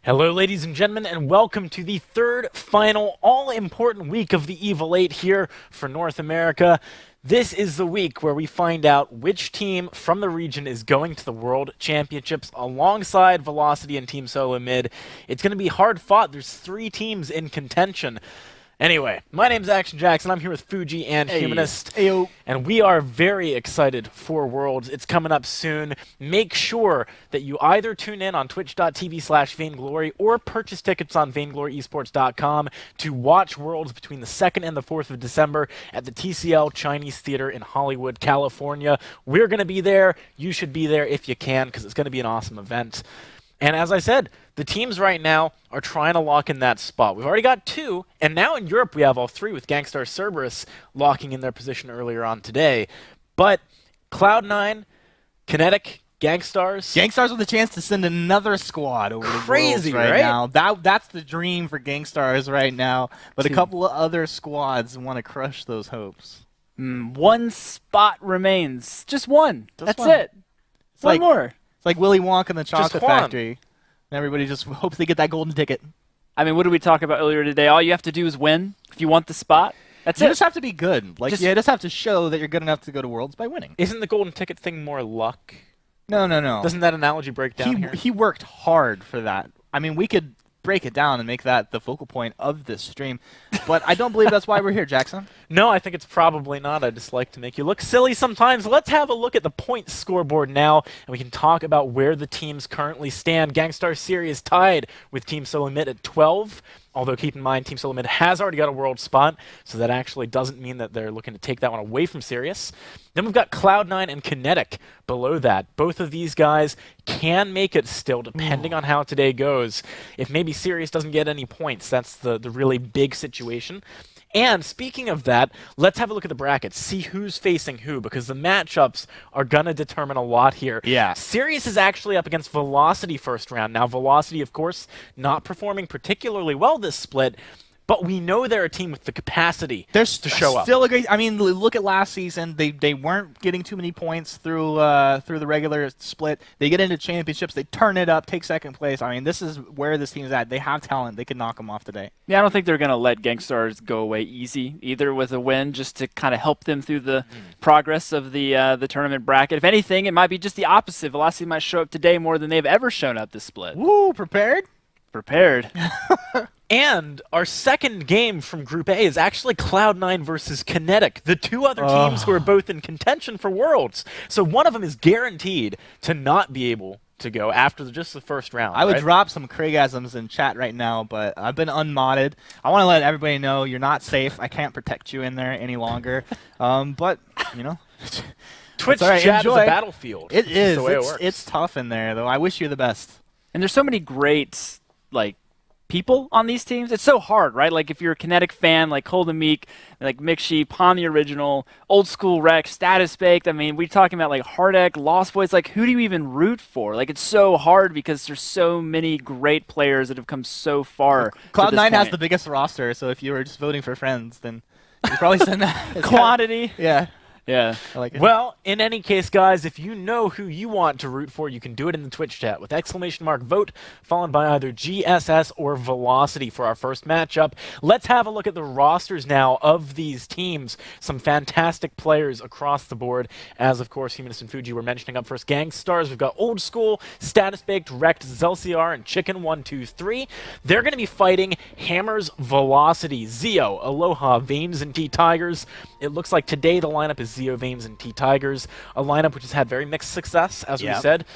Hello, ladies and gentlemen, and welcome to the third, final, all-important week of the Evil 8 here for North America. This is the week where we find out which team from the region is going to the World Championships alongside Velocity and Team Solo Mid. It's going to be hard fought. There's 3 teams in contention. Anyway, my name's Action Jackson. I'm here with Fuji and Humanist. Ayo. And we are very excited for Worlds. It's coming up soon. Make sure that you either tune in on twitch.tv/Vainglory or purchase tickets on VaingloryEsports.com to watch Worlds between the 2nd and the 4th of December at the TCL Chinese Theater in Hollywood, California. We're going to be there. You should be there if you can, because it's going to be an awesome event. And as I said, the teams right now are trying to lock in that spot. We've already got 2, and now in Europe we have all 3 with Gankstars Cerberus locking in their position earlier on today. But Cloud9, Kinetic, Gankstars... Gankstars with a chance to send another squad over to Crazy, Worlds right? now. That's the dream for Gankstars right now. But a couple of other squads want to crush those hopes. One spot remains. Just one. That's one. it. It's One like, more. It's like Willy Wonka and the Chocolate one. Factory. And everybody just hopes they get that golden ticket. I mean, what did we talk about earlier today? All you have to do is win if you want the spot. That's You it. just have to be good. Like, Just- you just have to show that you're good enough to go to Worlds by winning. Isn't the golden ticket thing more luck? No. Doesn't that analogy break down here? He worked hard for that. I mean, we could break it down and make that the focal point of this stream. But I don't believe that's why we're here, Jackson. No, I think it's probably not. I just like to make you look silly sometimes. Let's have a look at the point scoreboard now, and we can talk about where the teams currently stand. Gangstar Sirius tied with Team Solo Mid at 12. Although, keep in mind, Team Solo Mid has already got a world spot, so that actually doesn't mean that they're looking to take that one away from Sirius. Then we've got Cloud9 and Kinetic below that. Both of these guys can make it still, depending on how today goes. If maybe Sirius doesn't get any points, that's the really big situation. And speaking of that, let's have a look at the brackets, see who's facing who, because the matchups are going to determine a lot here. Yeah. Sirius is actually up against Velocity first round. Now, Velocity, of course, not performing particularly well this split, but we know they're a team with the capacity to show up. Still a great. I mean, look at last season. They weren't getting too many points through the regular split. They get into championships. They turn it up, take second place. I mean, this is where this team's at. They have talent. They could knock them off today. Yeah, I don't think they're going to let Gankstars go away easy, either with a win, just to kind of help them through the progress of the tournament bracket. If anything, it might be just the opposite. Velocity might show up today more than they've ever shown up this split. Woo! Prepared? Prepared. And our second game from Group A is actually Cloud9 versus Kinetic, the 2 other teams who are both in contention for Worlds. So one of them is guaranteed to not be able to go after just the first round. I would right? drop some Craigasms in chat right now, but I've been unmodded. I want to let everybody know you're not safe. I can't protect you in there any longer. But, you know. Twitch all right, chat is a enjoy. battlefield. It It's is. the way it works. It's tough in there, though. I wish you the best. And there's so many great, people on these teams. It's so hard, right? Like, if you're a Kinetic fan, like Holden Meek, like Mixsheep, Pon the Original, Old School Rex, Status Baked. I mean, we're talking about, like, Hardek, Lost Boys. Like, who do you even root for? Like, it's so hard because there's so many great players that have come so far. Cloud9 has the biggest roster, so if you were just voting for friends, then you'd probably send that. quantity. Yeah. Yeah. I like it. Well, in any case, guys, if you know who you want to root for, you can do it in the Twitch chat with !vote, followed by either GSS or Velocity for our first matchup. Let's have a look at the rosters now of these teams. Some fantastic players across the board, as, of course, Humanist and Fuji were mentioning up first. Gankstars, we've got Old School, Status Baked, Wrecked, Zelciar, and Chicken123. They're going to be fighting Hammers, Velocity, Zeo, Aloha, Veins, and T-Tigers. It looks like today the lineup is Zeo, Veins, and T-Tigers, a lineup which has had very mixed success, as we said.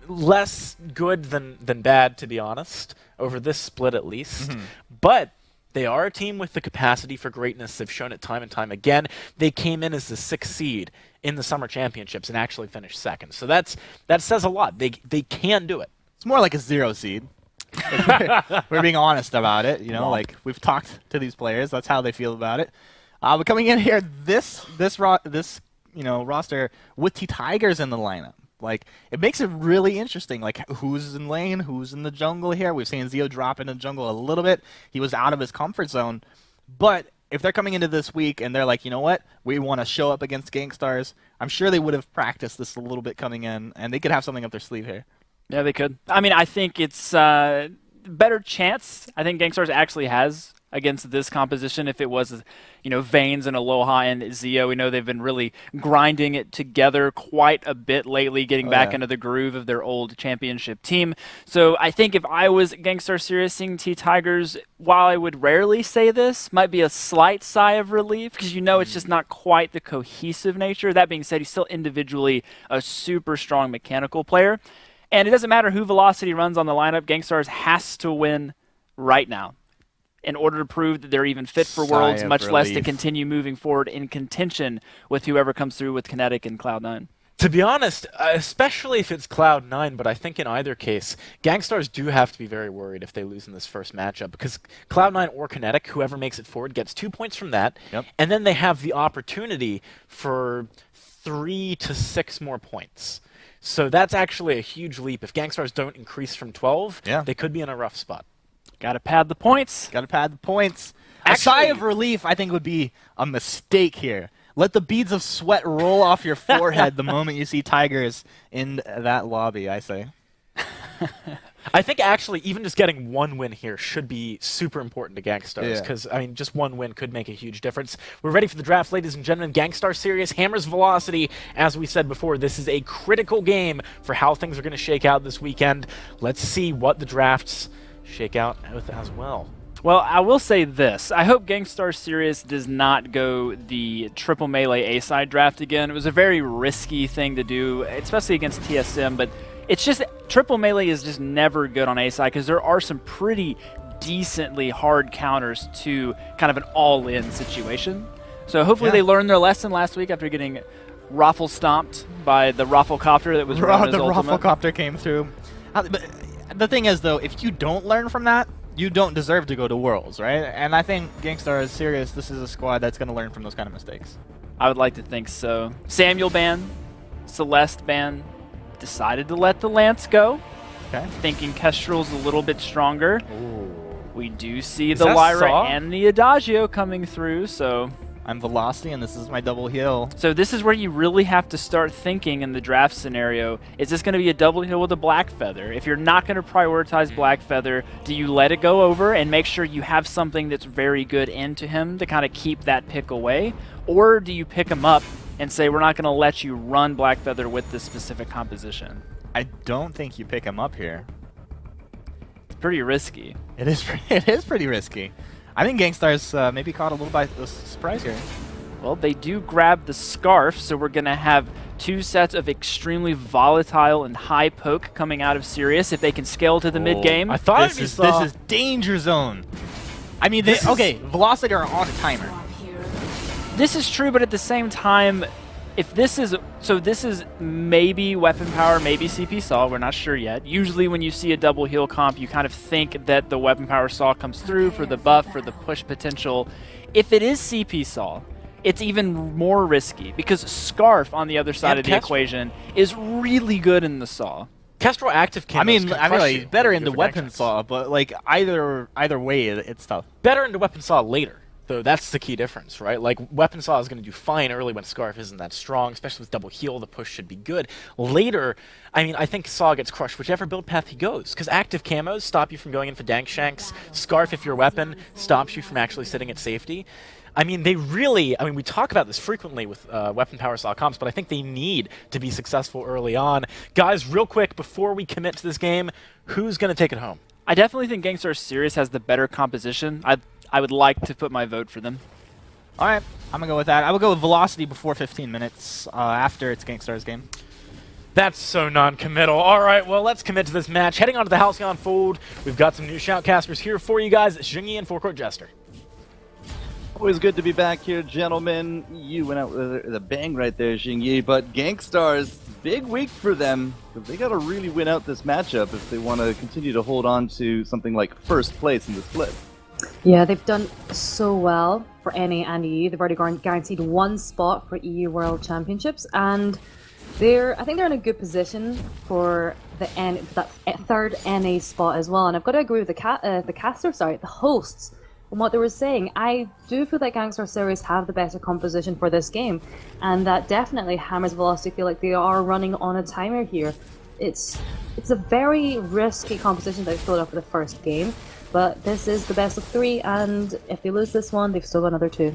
Less good than bad, to be honest, over this split at least. But they are a team with the capacity for greatness. They've shown it time and time again. They came in as the 6th seed in the Summer Championships and actually finished 2nd. So that says a lot. They can do it. It's more like a 0 seed. We're being honest about it. You know, like, we've talked to these players. That's how they feel about it. But coming in here, this roster with T-Tigers in the lineup, like, it makes it really interesting. Like, who's in lane, who's in the jungle here? We've seen Zeo drop into the jungle a little bit. He was out of his comfort zone. But if they're coming into this week and they're like, you know what, we want to show up against Gankstars, I'm sure they would have practiced this a little bit coming in, and they could have something up their sleeve here. Yeah, they could. I mean, I think it's better chance I think Gankstars actually has against this composition if it was, Vanes and Aloha and Zeo. We know they've been really grinding it together quite a bit lately, getting back into the groove of their old championship team. So I think if I was Gangstar Sirius seeing T-Tigers, while I would rarely say this, might be a slight sigh of relief because it's just not quite the cohesive nature. That being said, he's still individually a super strong mechanical player. And it doesn't matter who Velocity runs on the lineup, Gankstars has to win right now in order to prove that they're even fit for Worlds, much less to continue moving forward in contention with whoever comes through with Kinetic and Cloud9. To be honest, especially if it's Cloud9, but I think in either case, Gankstars do have to be very worried if they lose in this first matchup, because Cloud9 or Kinetic, whoever makes it forward, gets 2 points from that, and then they have the opportunity for 3 to 6 more points. So that's actually a huge leap. If Gankstars don't increase from 12, they could be in a rough spot. Got to pad the points. Got to pad the points. A sigh of relief, I think, would be a mistake here. Let the beads of sweat roll off your forehead the moment you see Tigers in that lobby, I say. I think actually even just getting one win here should be super important to Gankstars because, just one win could make a huge difference. We're ready for the draft, ladies and gentlemen. Gangstar Sirius hammers Velocity. As we said before, this is a critical game for how things are going to shake out this weekend. Let's see what the drafts shake out with as well. Well, I will say this. I hope Gangstar Sirius does not go the triple melee A-side draft again. It was a very risky thing to do, especially against TSM, but it's just triple melee is just never good on A-side because there are some pretty decently hard counters to kind of an all-in situation. So hopefully they learned their lesson last week after getting raffle stomped by the Rafflecopter that was known as the Ultimate. Rafflecopter came through. But the thing is, though, if you don't learn from that, you don't deserve to go to Worlds, right? And I think Gangstar is serious. This is a squad that's going to learn from those kind of mistakes. I would like to think so. Samuel ban, Celeste ban, decided to let the Lance go. Okay. Thinking Kestrel's a little bit stronger. Ooh. We do see Is the that Lyra Saw? and the Adagio coming through, so... I'm Velocity, and this is my double heal. So this is where you really have to start thinking in the draft scenario. Is this going to be a double heal with a Black Feather? If you're not going to prioritize Black Feather, do you let it go over and make sure you have something that's very good into him to kind of keep that pick away? Or do you pick him up and say, we're not going to let you run Black Feather with this specific composition? I don't think you pick him up here. It's pretty risky. It is pretty risky. I think Gangstar's maybe caught a little by the surprise here. Well, they do grab the Scarf, so we're going to have 2 sets of extremely volatile and high poke coming out of Sirius if they can scale to the mid-game. I thought this is danger zone. I mean, Velocity are on a timer. This is true, but at the same time, if this is... So this is maybe Weapon Power, maybe CP Saw, we're not sure yet. Usually when you see a double heal comp, you kind of think that the Weapon Power Saw comes through for the buff, for the push potential. If it is CP Saw, it's even more risky because Scarf on the other side of the equation is really good in the Saw. Kestrel active camo. Like, better into Weapon Saw, but like either way, it's tough. Better into Weapon Saw later. Though that's the key difference, right? Like, Weapon Saw is going to do fine early when Scarf isn't that strong, especially with double heal, the push should be good. Later, I think Saw gets crushed whichever build path he goes, because active camos stop you from going in for Dank Shanks. Scarf, if your weapon, stops you from actually sitting at safety. We talk about this frequently with Weapon Power Saw comps, but I think they need to be successful early on. Guys, real quick, before we commit to this game, who's going to take it home? I definitely think Gangstar Sirius has the better composition. I would like to put my vote for them. All right, I'm going to go with that. I would go with Velocity before 15 minutes after it's Gangstar's game. That's so non-committal. All right, well, let's commit to this match. Heading on to the Halcyon Fold, we've got some new shoutcasters here for you guys. It's Xingyi and Forecourt Jester. Always good to be back here, gentlemen. You went out with a bang right there, Xingyi, but Gankstars, big week for them, because they got to really win out this matchup if they want to continue to hold on to something like first place in the split. Yeah, they've done so well for NA and EU. They've already guaranteed 1 spot for EU World Championships, and I think they're in a good position for that third NA spot as well. And I've got to agree with the hosts. From what they were saying, I do feel that Gangstar Sirius have the better composition for this game, and that definitely hammers Velocity feel like they are running on a timer here. it's a very risky composition that they filled up for the first game, but this is the best of 3, and if they lose this one, they've still got another 2.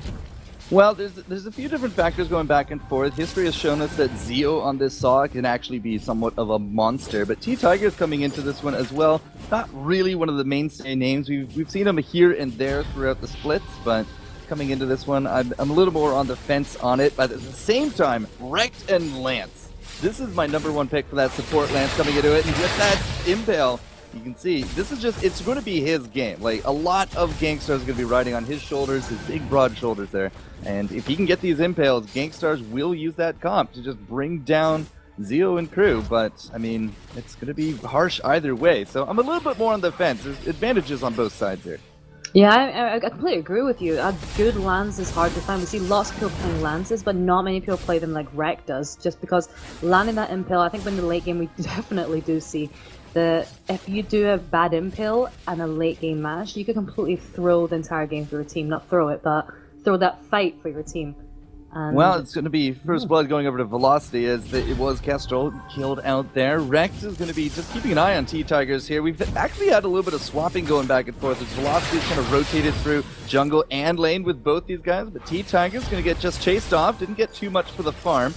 Well, there's a few different factors going back and forth. History has shown us that Zeo on this Saw can actually be somewhat of a monster, but T-Tiger's coming into this one as well. Not really one of the mainstay names. We've seen him here and there throughout the splits, but coming into this one, I'm a little more on the fence on it. But at the same time, Rekt and Lance. This is my #1 pick for that support Lance coming into it, and with that Impale, you can see, this is just, it's going to be his game. Like, a lot of Gankstars are going to be riding on his shoulders, his big, broad shoulders there. And if he can get these impales, Gankstars will use that comp to just bring down Zeo and crew. But, I mean, it's going to be harsh either way. So I'm a little bit more on the fence. There's advantages on both sides here. Yeah, I completely agree with you. A good lance is hard to find. We see lots of people playing lances, but not many people play them like Rekt does, just because landing that impale, I think in the late game we definitely do see that if you do a bad impale and a late game match, you could completely throw the entire game for your team. Not throw it, but throw that fight for your team. And well, it's going to be first blood going over to Velocity, as it was Kestrel killed out there. Rex is going to be just keeping an eye on T-Tigers here. We've actually had a little bit of swapping going back and forth as Velocity is kind of rotated through jungle and lane with both these guys, but T-Tigers going to get just chased off. Didn't get too much for the farm.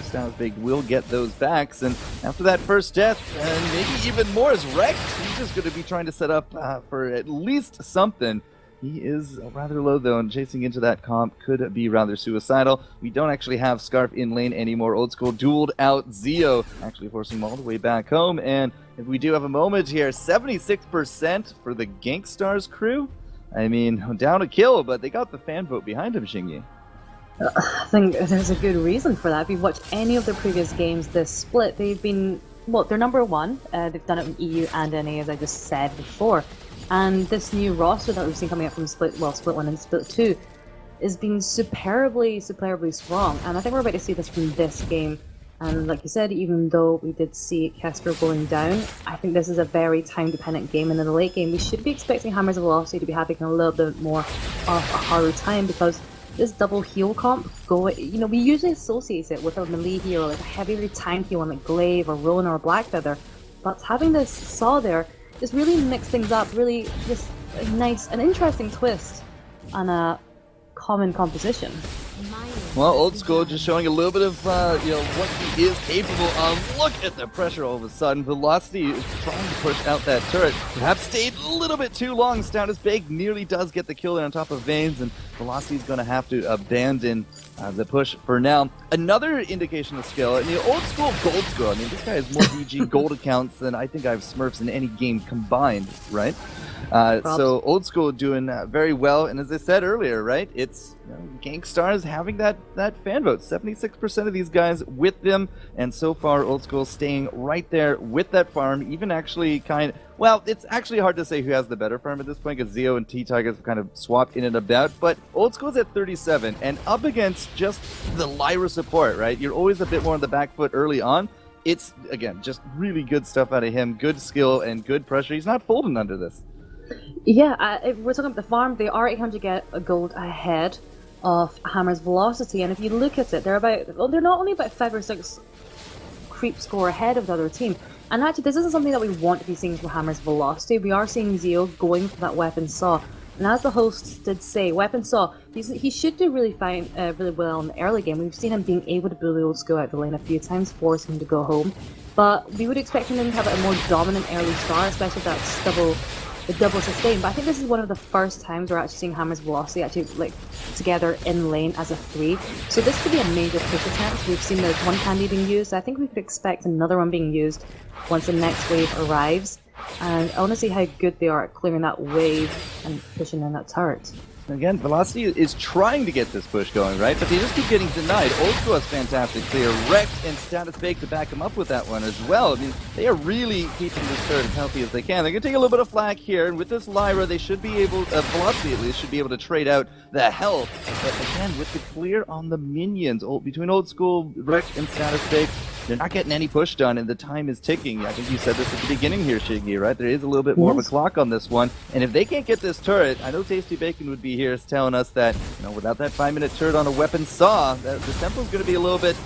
Styles Big will get those backs, and after that first death, and maybe even more, is Rex. He's just going to be trying to set up for at least something. He is rather low, though, and chasing into that comp could be rather suicidal. We don't actually have Scarf in lane anymore. Old School dueled out Zeo, actually forcing him all the way back home. And if we do have a moment here, 76% for the Gankstars crew. I mean, down a kill, but they got the fan vote behind him, Xingyi. I think there's a good reason for that. If you've watched any of their previous games this split, they've been, well, they're #1. They've done it in EU and NA, as I just said before. And this new roster that we've seen coming up from Split 1 and Split 2 is being superbly strong. And I think we're about to see this from this game. And like you said, even though we did see Kestrel going down, I think this is a very time-dependent game. And in the late game, we should be expecting Hammers of Velocity to be having a little bit more of a harder time, because this double heal comp, we usually associate it with a melee hero, like a heavily tanky one like Glaive or Rona or Blackfeather. But having this Saw there just really mix things up, really just a nice, an interesting twist on a common composition. Well, Old School just showing a little bit of, what he is capable of. Look at the pressure all of a sudden. Velocity is trying to push out that turret. Perhaps stayed a little bit too long. Status Bake nearly does get the kill there on top of Veins, and Velocity is going to have to abandon the push for now. Another indication of skill, and the Old School, Gold School. I mean, this guy has more DG gold accounts than I think I have Smurfs in any game combined, right? So Old School doing very well, and as I said earlier, right, it's Gankstars having that fan vote. 76% of these guys with them, and so far Old School staying right there with that farm, even actually well, it's actually hard to say who has the better farm at this point, because Zeo and T-Tigers have kind of swapped in and about, but Old School's at 37, and up against just the Lyra support, right? You're always a bit more on the back foot early on. It's, again, just really good stuff out of him, good skill and good pressure. He's not folding under this. Yeah, if we're talking about the farm, they are 800 get a gold ahead of Hammer's Velocity, and if you look at it, they're not only about 5 or 6 creep score ahead of the other team. And actually, this isn't something that we want to be seeing from Hammer's Velocity. We are seeing Zeo going for that Weapon Saw. And as the host did say, Weapon Saw, he should do really fine, really well in the early game. We've seen him being able to bully Old School out the lane a few times, forcing him to go home. But we would expect him to have a more dominant early start, especially if that's the double sustain. But I think this is one of the first times we're actually seeing Hammer's Velocity actually together in lane as a 3. So this could be a major push attempt. We've seen there's one candy being used. I think we could expect another one being used once the next wave arrives. And I want to see how good they are at clearing that wave and pushing in that turret. Again, Velocity is trying to get this push going, right? But they just keep getting denied. Old School has fantastic clear. Rekt and Status Bake to back him up with that one as well. I mean, they are really keeping this turret as healthy as they can. They're going to take a little bit of flak here, and with this Lyra, they should be able, Velocity at least, should be able to trade out the health. But again, with the clear on the minions, between Old School, Rekt and Status Bake, they're not getting any push done, and the time is ticking. I think you said this at the beginning here, Shiggy, right? There is a little bit more of a clock on this one. And if they can't get this turret, I know Tasty Bacon would be here telling us that, without that 5-minute turret on a Weapon Saw, the tempo's going to be a little bit,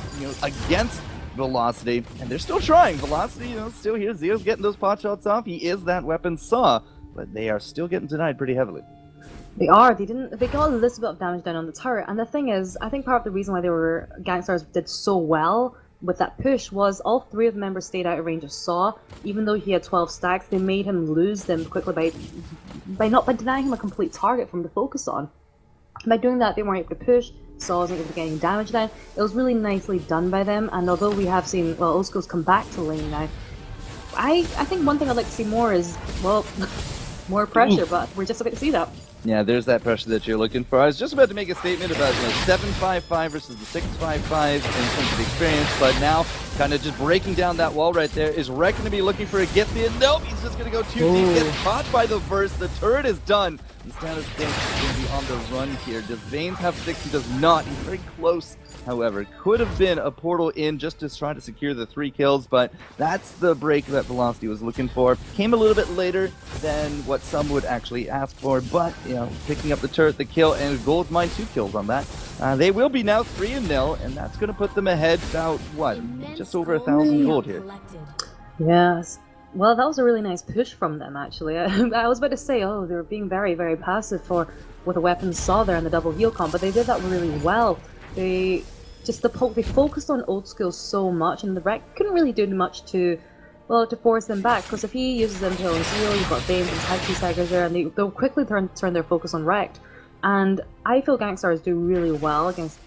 against Velocity, and they're still trying. Velocity, still here. Zeo's getting those pot shots off. He is that weapon saw, but they are still getting denied pretty heavily. They are. They got a little bit of damage down on the turret, and the thing is, I think part of the reason why Gankstars did so well with that push was all 3 of the members stayed out of range of Saw. Even though he had 12 stacks, they made him lose them quickly by denying him a complete target for him to focus on. By doing that, they weren't able to push. Saw wasn't able to get any damage down. It was really nicely done by them, and although we have seen, well, Old School's come back to lane now, I think one thing I'd like to see more is, well, more pressure, but we're just about to see that. Yeah, there's that pressure that you're looking for. I was just about to make a statement about 7-5-5 versus the 6-5-5 in terms of experience, but now kind of just breaking down that wall right there. Is Rek going to be looking for a get in? Nope, he's just going to go too deep. Gets caught by the burst. The turret is done. And Status Bank is going to be on the run here. Does Vanes have 6? He does not. He's very close. However, could have been a portal in just to try to secure the 3 kills, but that's the break that Velocity was looking for. Came a little bit later than what some would actually ask for, but, picking up the turret, the kill, and Gold Mine 2 kills on that. They will be now 3-0, and that's going to put them ahead about, just over 1,000 gold here. Yes. Well, that was a really nice push from them, actually. I was about to say, they were being very, very passive with the weapons saw there in the double heal comp, but they did that really well. They focused on Old School so much, and the Rek couldn't really do much to force them back, because if he uses them to kill Zeo, you've got Vanes and Tag Tigers there, and they'll quickly turn their focus on Rekt. And I feel Gankstars do really well against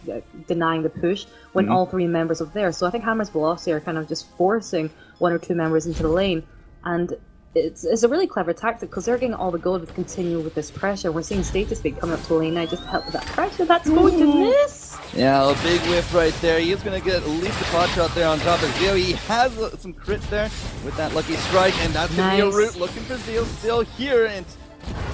denying the push when all 3 members are there. So I think Hammer's Velocity are kind of just forcing 1 or 2 members into the lane. And it's a really clever tactic because they're getting all the gold to continue with this pressure. We're seeing Status Big coming up to the lane now just to help with that pressure. That's going to miss! Yeah, a big whiff right there. He is going to get at least a pot shot there on top of Zeo. He has some crit there with that lucky strike, and that's the Zeo route. Looking for Zeo still here, and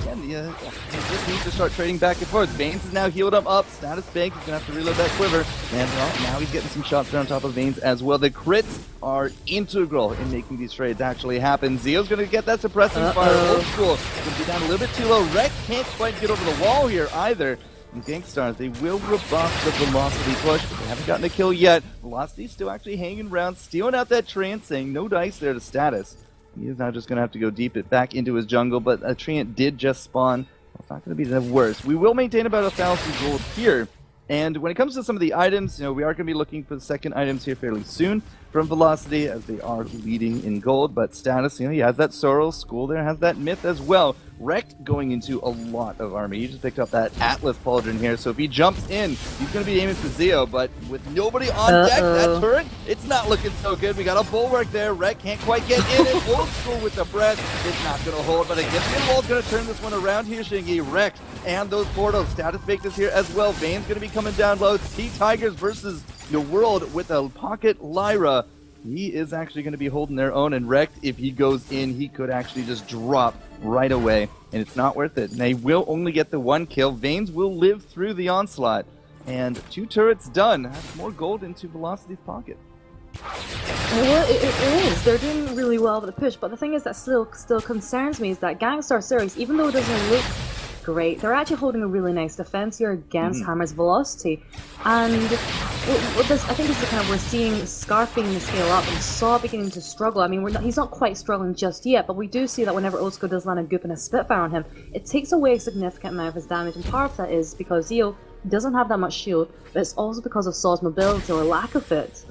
again, he just needs to start trading back and forth. Vanes is now healed up. Status Bank is going to have to reload that quiver, and now he's getting some shots there on top of Vanes as well. The crits are integral in making these trades actually happen. Zeo's going to get that suppressing fire. Old School going to be down a little bit too low. Rek can't quite get over the wall here either. And Gankstars, they will rebuff the Velocity push, but they haven't gotten a kill yet. Velocity's still actually hanging around, stealing out that Treant, saying no dice there to Status. He is now just going to have to go deep back into his jungle, but a Treant did just spawn. It's not going to be the worst. We will maintain about 1,000 gold here. And when it comes to some of the items, we are going to be looking for the second items here fairly soon from Velocity, as they are leading in gold. But Status, he has that Sorrel. School there has that Myth as well. Rekt going into a lot of army. He just picked up that Atlas Pauldron here, so if he jumps in, he's going to be aiming for Zeo, but with nobody on deck, that turret, it's not looking so good. We got a Bulwark there. Rekt can't quite get in it. Old School with the breath. It's not going to hold, but I guess the wall's going to turn this one around here, Shingy. Rekt and those portals. Status Baked is here as well. Vane's going to be coming down low. T-Tigers versus the world with a pocket Lyra. He is actually going to be holding their own, and Rekt, if he goes in, he could actually just drop right away, and it's not worth it. And they will only get the 1 kill. Vanes will live through the onslaught, and 2 turrets done. That's more gold into Velocity's pocket. Well, it is. They're doing really well with the push, but the thing is that still concerns me is that Gangstar Sirius, even though it doesn't look great, they're actually holding a really nice defense here against Hammer's Velocity. And I think this is kind of, we're seeing Scarf beginning to scale up and Saw beginning to struggle. I mean, he's not quite struggling just yet, but we do see that whenever Osko does land a Goop and a Spitfire on him, it takes away a significant amount of his damage, and part of that is because Zeo doesn't have that much shield, but it's also because of Saw's mobility or lack of it.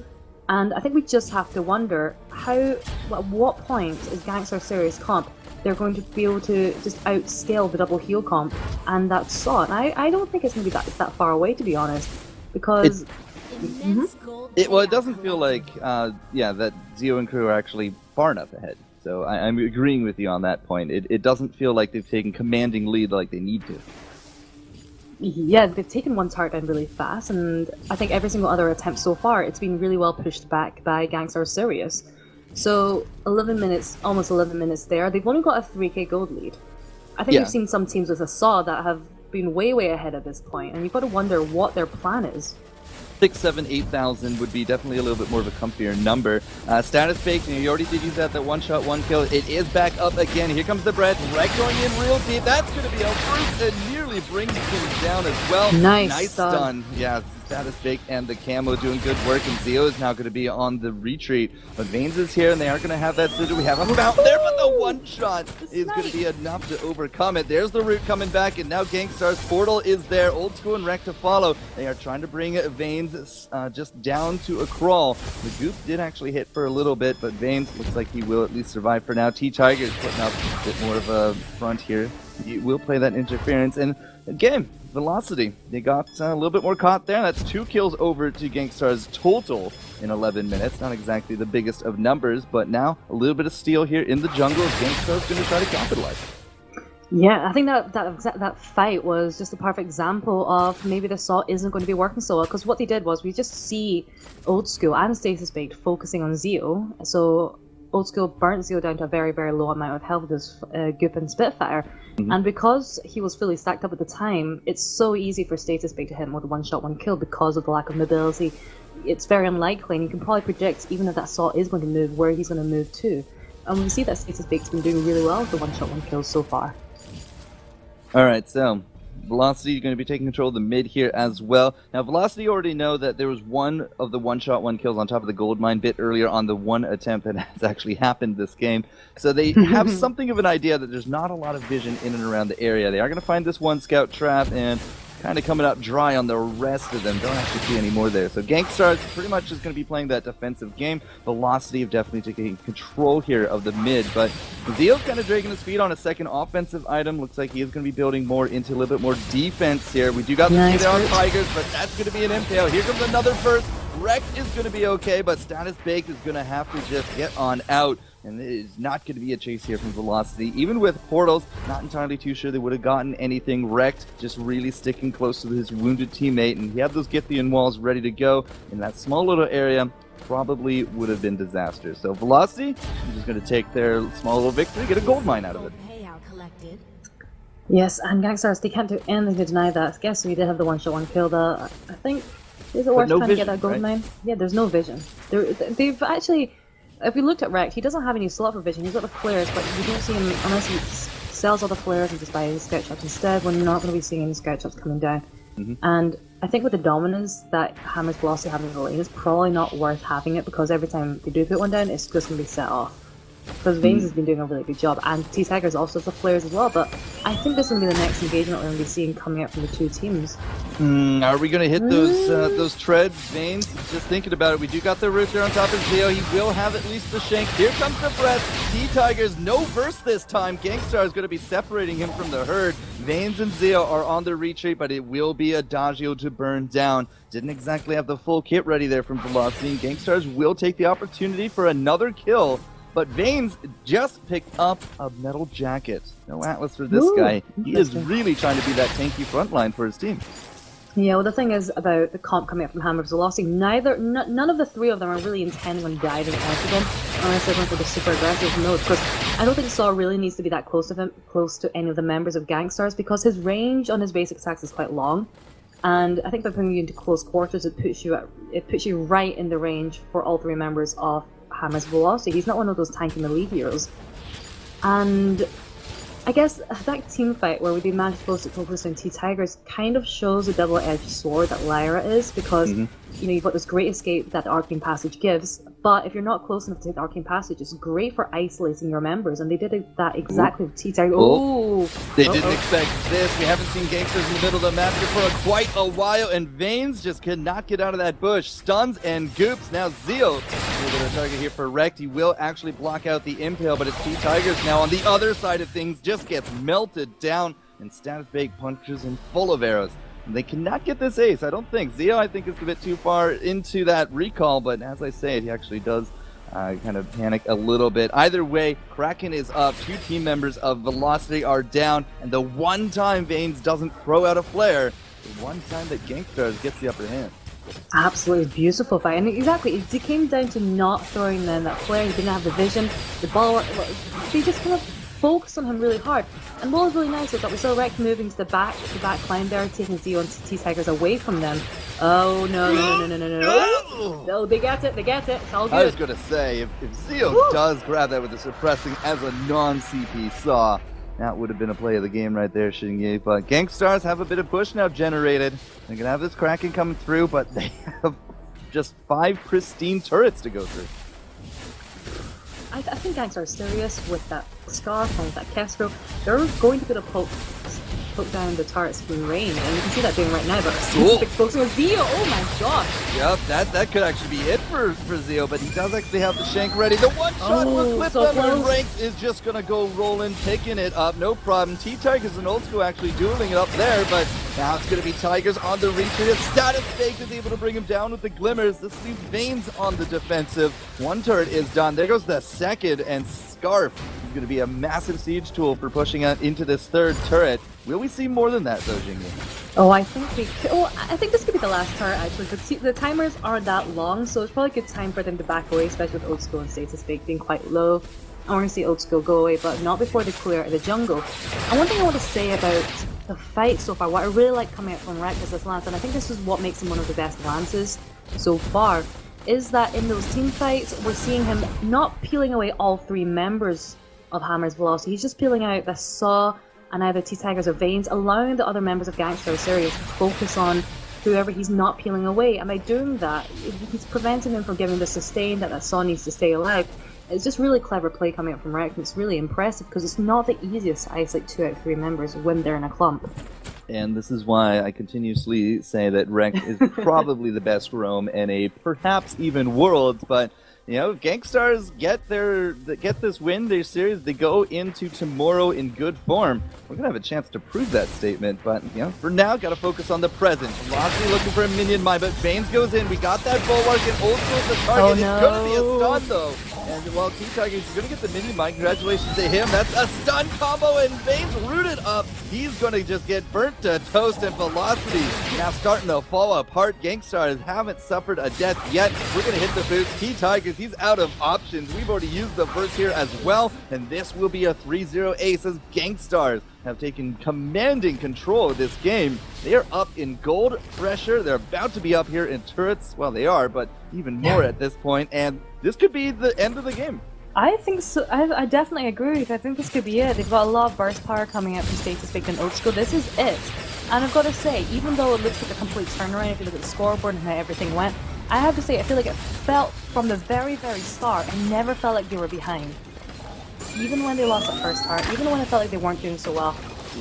And I think we just have to wonder at what point is Gangstar Sirius comp they're going to be able to just outscale the double heal comp, and that's Saw. And I don't think it's going to be that far away, to be honest, because it doesn't feel like that Zeo and crew are actually far enough ahead. So I'm agreeing with you on that point. It doesn't feel like they've taken commanding lead like they need to. Yeah, they've taken one turret down really fast, and I think every single other attempt so far, it's been really well pushed back by Gangstar Sirius. So 11 minutes, almost 11 minutes there. They've only got a 3k gold lead. I think we've seen some teams with a Saw that have been way ahead at this point, and you've got to wonder what their plan is. 6, 7, 8,000 would be definitely a little bit more of a comfier number. Status Baked, you already did use that 1-shot, 1 kill. It is back up again. Here comes the breath. Rekt going in real deep. That's going to be a first and nearly actually brings him down as well. Nice stun. Yeah, Status Bake and the camo doing good work, and Zio is now going to be on the retreat. But Vanes is here, and they aren't going to have that sigil. We have a fountain there, but the one-shot is going to be enough to overcome it. There's the root coming back, and now Gankstars Portal is there. Old School and Wreck to follow. They are trying to bring Vanes just down to a crawl. The Goop did actually hit for a little bit, but Vanes looks like he will at least survive for now. T-Tiger is putting up a bit more of a front here. He will play that interference, and again, Velocity. They got a little bit more caught there. That's 2 kills over to Gankstars total in 11 minutes. Not exactly the biggest of numbers, but now a little bit of steal here in the jungle. Gankstars going to try to capitalize. Yeah, I think that fight was just a perfect example of maybe the Saw isn't going to be working so well, because what they did was we just see Old School and Stasis Baked focusing on Zio. So Old School burnt Zio down to a very, very low amount of health with his Goop and Spitfire. And because he was fully stacked up at the time, it's so easy for Status Big to hit him with a one-shot, one-kill because of the lack of mobility. It's very unlikely, and you can probably predict, even if that Saw is going to move, where he's going to move to. And we see that Status Big's been doing really well with the one-shot, one-kills so far. Alright, so Velocity going to be taking control of the mid here as well. Now, Velocity already know that there was one of the one-shot, one-kills on top of the gold mine bit earlier on the one attempt that has actually happened this game. So they have something of an idea that there's not a lot of vision in and around the area. They are going to find this one scout trap and kind of coming up dry on the rest of them. Don't actually see any more there. So Gankstars pretty much is going to be playing that defensive game. Velocity have definitely taken control here of the mid, but Zio's kind of dragging his feet on a second offensive item. Looks like he is going to be building more into a little bit more defense here. We do got the Kid on Tigers, but that's going to be an impale. Here comes another burst. Wreck is going to be okay, but Status Baked is going to have to just get on out. And it is not going to be a chase here from Velocity. Even with portals, not entirely too sure they would have gotten anything wrecked, just really sticking close to his wounded teammate. And he had those Githian walls ready to go in that small little area. Probably would have been disaster. So Velocity is just going to take their small little victory, get a gold mine out of it. Yes, and Gankstars, they can't do anything to deny that. I guess we did have the one-shot, one-kill. I think is it worth trying to get that gold mine? Yeah, there's no vision. They've actually... If we looked at Rekt, he doesn't have any slot for vision. He's got the flares, but you don't see him unless he sells all the flares and just buys his scout shots instead. We're not going to be seeing any scout shots coming down. And I think with the dominance that Hammer's Velocity having in the lane, it's probably not worth having it, because every time they do put one down, it's just going to be set off. Because Vanes has been doing a really good job, and T-Tiger's also has the flares as well, but I think this is going to be the next engagement we're going to be seeing coming out from the two teams. Are we going to hit those treads, Vanes? Just thinking about it, we do got the root there on top of Zio. He will have at least the shank. Here comes the breath. T-Tigers, no burst this time. Gangstar is going to be separating him from the herd. Vanes and Zio are on the retreat, but it will be Adagio to burn down. Didn't exactly have the full kit ready there from Velocity, and Gankstars will take the opportunity for another kill. But Vanes just picked up a metal jacket. No Atlas for this guy. He is really trying to be that tanky frontline for his team. Yeah, well, the thing is about the comp coming up from Hammer's Velocity, none of the three of them are really intending on diving out of him unless they're going for the super aggressive mode. Because I don't think Saw really needs to be that close to him, close to any of the members of Gankstars, because his range on his basic attacks is quite long. And I think by putting you into close quarters, it puts you right in the range for all three members of Hammer's Velocity. He's not one of those tanky melee heroes. And I guess that team fight where we do manage to focus on T-Tigers kind of shows the double-edged sword that Lyra is, because you know, you've got this great escape that the Arcane Passage gives, but if you're not close enough to take the Arcane Passage, it's great for isolating your members, and they did that exactly with T-Tiger. They didn't expect this. We haven't seen Gankstars in the middle of the map here for quite a while, and Vanes just cannot get out of that bush. Stuns and goops. Now Zio, a little bit of target here for Rekt. He will actually block out the impale, but it's T-Tigers now on the other side of things, just gets melted down, and Status Bake punches him full of arrows. They cannot get this ace, I don't think. Zio, I think, is a bit too far into that recall, but as I say, he actually does kind of panic a little bit. Either way, Kraken is up. Two team members of Velocity are down, and the one time Vanes doesn't throw out a flare, the one time that Gankstars gets the upper hand. Absolutely beautiful fight, and exactly, it came down to not throwing them that flare. He didn't have the vision, the ball. They just kind of focused on him really hard. And what was really nice was that we saw Rekt moving to the back climb there, taking Zio and T-Tigers away from them. Oh no. No, they get it, it's all good. I was going to say, if Zio does grab that with the suppressing as a non-CP Saw, That would have been a play of the game right there, Shingi. But Gankstars have a bit of push now generated. They're going to have this Kraken coming through, but they have just 5 pristine turrets to go through. I think Gankstars Sirius with that scarf and with that Kestrel, they're going to be able to poke down the turrets from range, and you can see that doing right now. But focusing on Zio, oh my gosh! Yep, that could actually be it for Zio, but he does actually have the shank ready. The one shot will clip so them, and close. Ranked is just gonna go rolling, picking it up, no problem. T-Tigers and Old School actually dueling it up there, but now it's gonna be Tigers on the reach. His status fake is able to bring him down with the glimmers. This leaves Veins on the defensive. One turret is done. There goes the second, and Scarf is going to be a massive siege tool for pushing out into this third turret. Will we see more than that, though, Jingyi? Oh, I think this could be the last turret actually. The timers aren't that long, so it's probably a good time for them to back away, especially with Old School and Status Fake being quite low. I want to see Old School go away, but not before they clear the jungle. And one thing I want to say about the fight so far, what I really like coming out from Rek is this lance, and I think this is what makes him one of the best lances so far, is that in those team fights, we're seeing him not peeling away all 3 members of Hammer's Velocity. He's just peeling out the Saw and either T-Tigers or Veins, allowing the other members of Gankstars Sirius to focus on whoever he's not peeling away. And by doing that, he's preventing them from giving the sustain that Saw needs to stay alive. It's just really clever play coming up from Rek, and it's really impressive because it's not the easiest to isolate 2 out of 3 members when they're in a clump. And this is why I continuously say that Rek is probably the best roam in a perhaps even Worlds, but you know, Gankstars get this win, their series, they go into tomorrow in good form. We're gonna have a chance to prove that statement, but you know, for now, gotta focus on the present. Velocity looking for a minion mine, but Veins goes in. We got that bulwark, and Old School is the target. Oh, It's no. gonna be a stun though. And while T-Tigers is gonna get the minion mine, congratulations to him. That's a stun combo, and Veins rooted up. He's gonna just get burnt to toast, and Velocity now starting to fall apart. Gankstars haven't suffered a death yet. We're gonna hit the boost. T-Tigers, he's out of options. We've already used the burst here as well, and this will be a 3-0 ace as Gankstars have taken commanding control of this game. They are up in gold pressure. They're about to be up here in turrets. Well, they are, but even more at this point, and this could be the end of the game. I think so. I definitely agree. I think this could be it. They've got a lot of burst power coming out from Status Fake and Old School. This is it. And I've got to say, even though it looks like a complete turnaround, if you look at the scoreboard and how everything went, I have to say, I feel like it felt from the very, very start, I never felt like they were behind. Even when they lost that first heart, even when I felt like they weren't doing so well,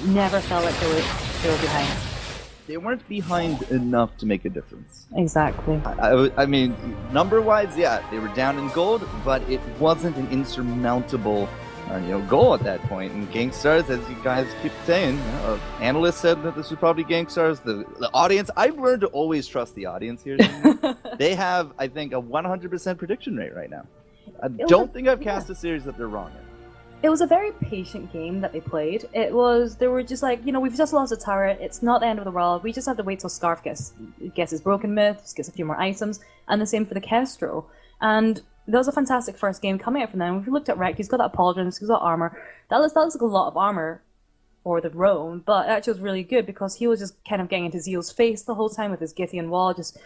never felt like they were behind. They weren't behind enough to make a difference. Exactly. I mean, number-wise, yeah, they were down in gold, but it wasn't an insurmountable goal at that point. And Gankstars, as you guys keep saying, analysts said that this was probably Gankstars. The audience, I've learned to always trust the audience here. They have, I think, a 100% prediction rate right now. I don't think I've cast a series that they're wrong in. It was a very patient game that they played. They were just like, we've just lost a turret, it's not the end of the world, we just have to wait till Scarf gets his broken myths, gets a few more items, and the same for the Kestrel. And that was a fantastic first game coming out from them. If you looked at Rek, he's got that pauldrons, he's got armor. That looks like a lot of armor for the roam, but it actually was really good because he was just kind of getting into Zio's face the whole time with his Githian wall, just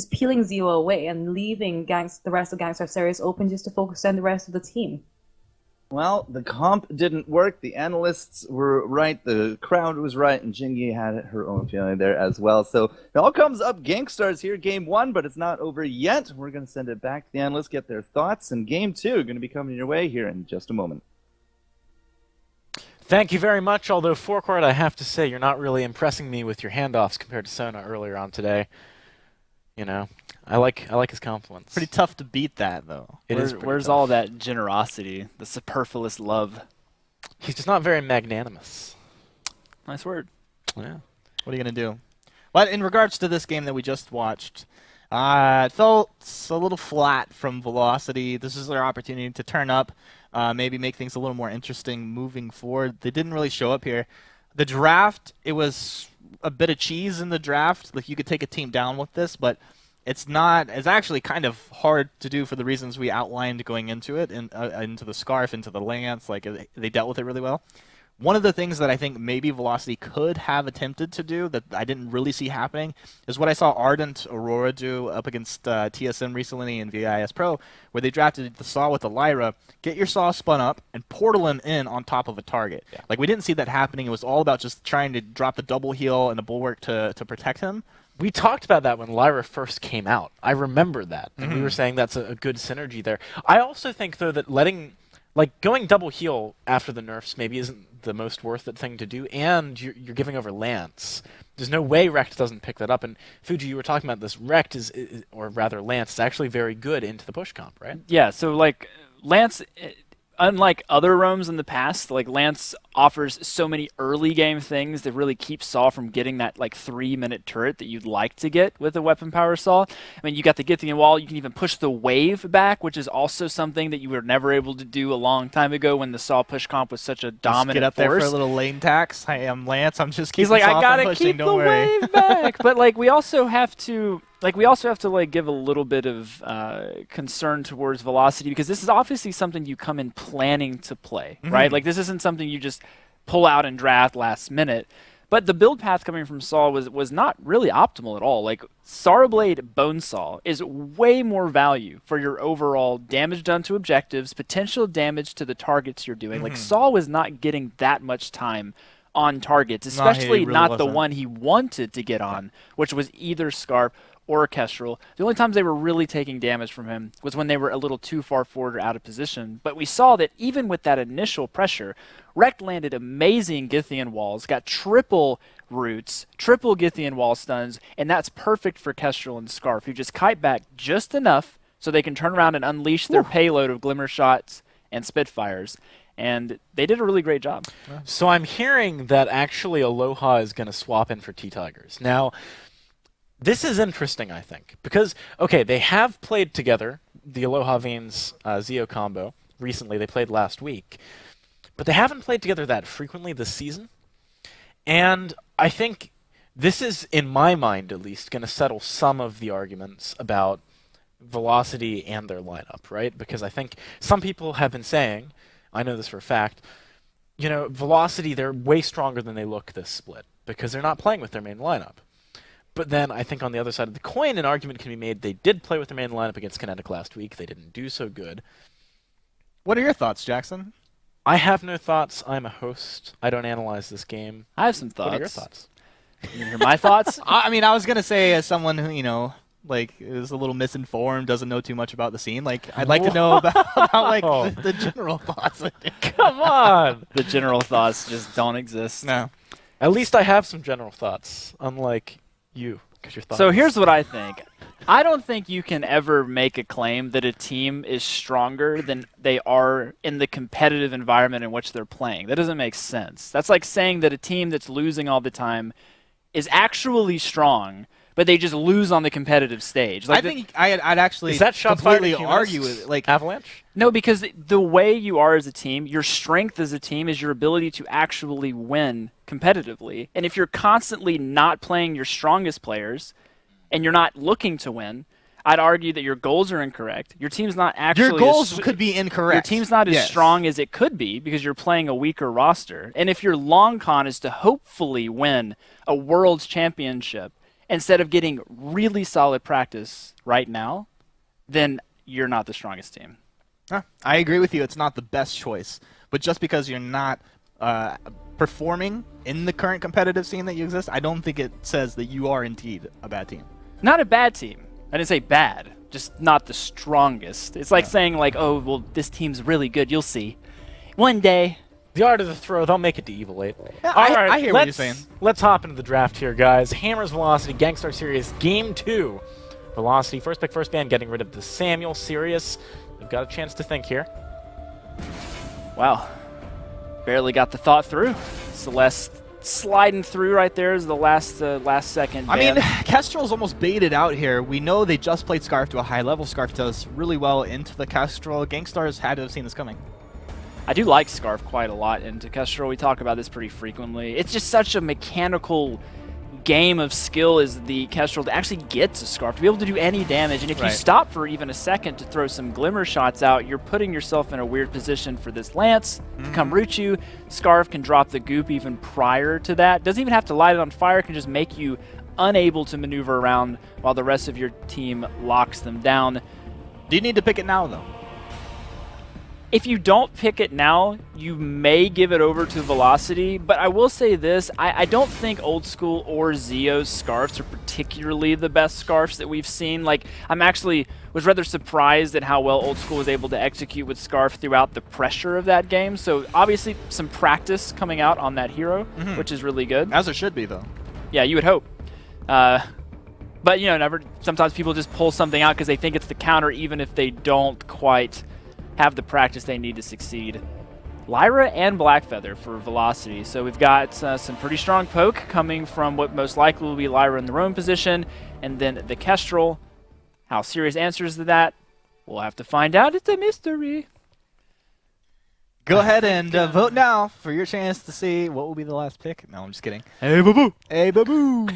peeling Zio away and leaving the rest of Gangstar Series open just to focus on the rest of the team. Well, the comp didn't work. The analysts were right. The crowd was right. And Jingyi had her own feeling there as well. So it all comes up Gankstars here, game 1, but it's not over yet. We're going to send it back to the analysts, get their thoughts. And game 2 going to be coming your way here in just a moment. Thank you very much, although Forecourt, I have to say, you're not really impressing me with your handoffs compared to Sona earlier on today. I like his compliments. Pretty tough to beat that, though. Where's all that generosity, the superfluous love? He's just not very magnanimous. Nice word. Yeah. What are you going to do? Well, in regards to this game that we just watched, it felt a little flat from Velocity. This is their opportunity to turn up, maybe make things a little more interesting moving forward. They didn't really show up here. The draft, it was a bit of cheese in the draft. Like, you could take a team down with this, but it's actually kind of hard to do for the reasons we outlined going into it, into the Scarf, into the Lance. Like, they dealt with it really well. One of the things that I think maybe Velocity could have attempted to do that I didn't really see happening is what I saw Ardent Aurora do up against TSM recently in VIS Pro, where they drafted the Saw with the Lyra, get your Saw spun up, and portal him in on top of a target. Yeah. Like, we didn't see that happening. It was all about just trying to drop the double heal and the bulwark to protect him. We talked about that when Lyra first came out. I remember that. And we were saying that's a good synergy there. I also think, though, that going double heal after the nerfs maybe isn't the most worth it thing to do, and you're giving over Lance. There's no way Rekt doesn't pick that up, and Fuji, you were talking about this. Rekt or rather Lance, is actually very good into the push comp, right? Yeah, so like Lance, unlike other roams in the past, like Lance offers so many early game things that really keep Saw from getting that like 3-minute turret that you'd like to get with a weapon power Saw. I mean, you got the Githian wall, you can even push the wave back, which is also something that you were never able to do a long time ago when the Saw push comp was such a dominant get up force. There for a little lane tax. Hi, I'm Lance. I'm just keeping He's like, Saw I gotta from pushing, keep don't the worry. wave back. But like, we also have to give a little bit of concern towards Velocity, because this is obviously something you come in planning to play, right? Like, this isn't something you just pull out and draft last minute. But the build path coming from Saw was not really optimal at all. Like, Sarblade Bonesaw is way more value for your overall damage done to objectives, potential damage to the targets you're doing. Like, Saw was not getting that much time on targets, especially really not the wasn't. one he wanted to get on, which was either Scarf or Kestrel. The only times they were really taking damage from him was when they were a little too far forward or out of position. But we saw that even with that initial pressure, Rekt landed amazing Githian walls, got triple roots, triple Githian wall stuns, and that's perfect for Kestrel and Scarf, who just kite back just enough so they can turn around and unleash their payload of Glimmer Shots and Spitfires. And they did a really great job. So I'm hearing that actually Aloha is going to swap in for T-Tigers. Now, this is interesting, I think, because, okay, they have played together, the Aloha Veins Zeo combo, recently. They played last week. But they haven't played together that frequently this season. And I think this is, in my mind at least, going to settle some of the arguments about Velocity and their lineup, right? Because I think some people have been saying, I know this for a fact, you know, Velocity, they're way stronger than they look this split, because they're not playing with their main lineup. But then I think on the other side of the coin, an argument can be made they did play with their main lineup against Kinetic last week. They didn't do so good. What are your thoughts, Jackson? I have no thoughts. I'm a host. I don't analyze this game. I have some thoughts. What are your thoughts? You hear my thoughts? I mean, I was going to say, as someone who, you know, like, is a little misinformed, doesn't know too much about the scene, like, I'd like to know about like, the general thoughts. Come on! The general thoughts just don't exist. No. At least I have some general thoughts, unlike you. 'Cause your thoughts. So here's what I think. I don't think you can ever make a claim that a team is stronger than they are in the competitive environment in which they're playing. That doesn't make sense. That's like saying that a team that's losing all the time is actually strong, but they just lose on the competitive stage. Like I think I'd actually Is that shots fired completely at argue humanists? with it. Like, Avalanche? No, because the way you are as a team, your strength as a team is your ability to actually win competitively. And if you're constantly not playing your strongest players and you're not looking to win, I'd argue that your goals are incorrect. Your team's not actually your goals could be incorrect. Your team's not as strong as it could be because you're playing a weaker roster. And if your long con is to hopefully win a world's championship instead of getting really solid practice right now, then you're not the strongest team. I agree with you. It's not the best choice. But just because you're not performing in the current competitive scene that you exist, I don't think it says that you are indeed a bad team. Not a bad team. I didn't say bad, just not the strongest. It's like saying, like, oh, well, this team's really good. You'll see. One day. The art of the throw, they'll make it to Evil 8. Yeah, All right, I hear what you're saying. Let's hop into the draft here, guys. Hammers Velocity, Gangstar Sirius, Game 2. Velocity, first pick, first ban, getting rid of the Samuel. Sirius, we've got a chance to think here. Wow. Barely got the thought through. Celeste sliding through right there is the last second. I mean, Kestrel's almost baited out here. We know they just played Scarf to a high level. Scarf does really well into the Kestrel. Gankstars had to have seen this coming. I do like Scarf quite a lot into Kestrel. We talk about this pretty frequently. It's just such a mechanical game of skill is the Kestrel to actually get to Scarf, to be able to do any damage. And if you stop for even a second to throw some Glimmer shots out, you're putting yourself in a weird position for this Lance to come root you. Scarf can drop the goop even prior to that. Doesn't even have to light it on fire, can just make you unable to maneuver around while the rest of your team locks them down. Do you need to pick it now, though? If you don't pick it now, you may give it over to Velocity, but I will say this, I don't think Old School or Zio's Scarfs are particularly the best Scarfs that we've seen. Like, I'm actually was rather surprised at how well Old School was able to execute with Scarf throughout the pressure of that game. So obviously some practice coming out on that hero, which is really good. As it should be, though. Yeah, you would hope. But, you know, sometimes people just pull something out because they think it's the counter, even if they don't quite have the practice they need to succeed. Lyra and Blackfeather for Velocity. So we've got some pretty strong poke coming from what most likely will be Lyra in the roam position, and then the Kestrel. How Sirius answers to that, we'll have to find out. It's a mystery. Go ahead and vote now for your chance to see what will be the last pick. No, I'm just kidding. Hey, boo-boo. Hey, boo-boo.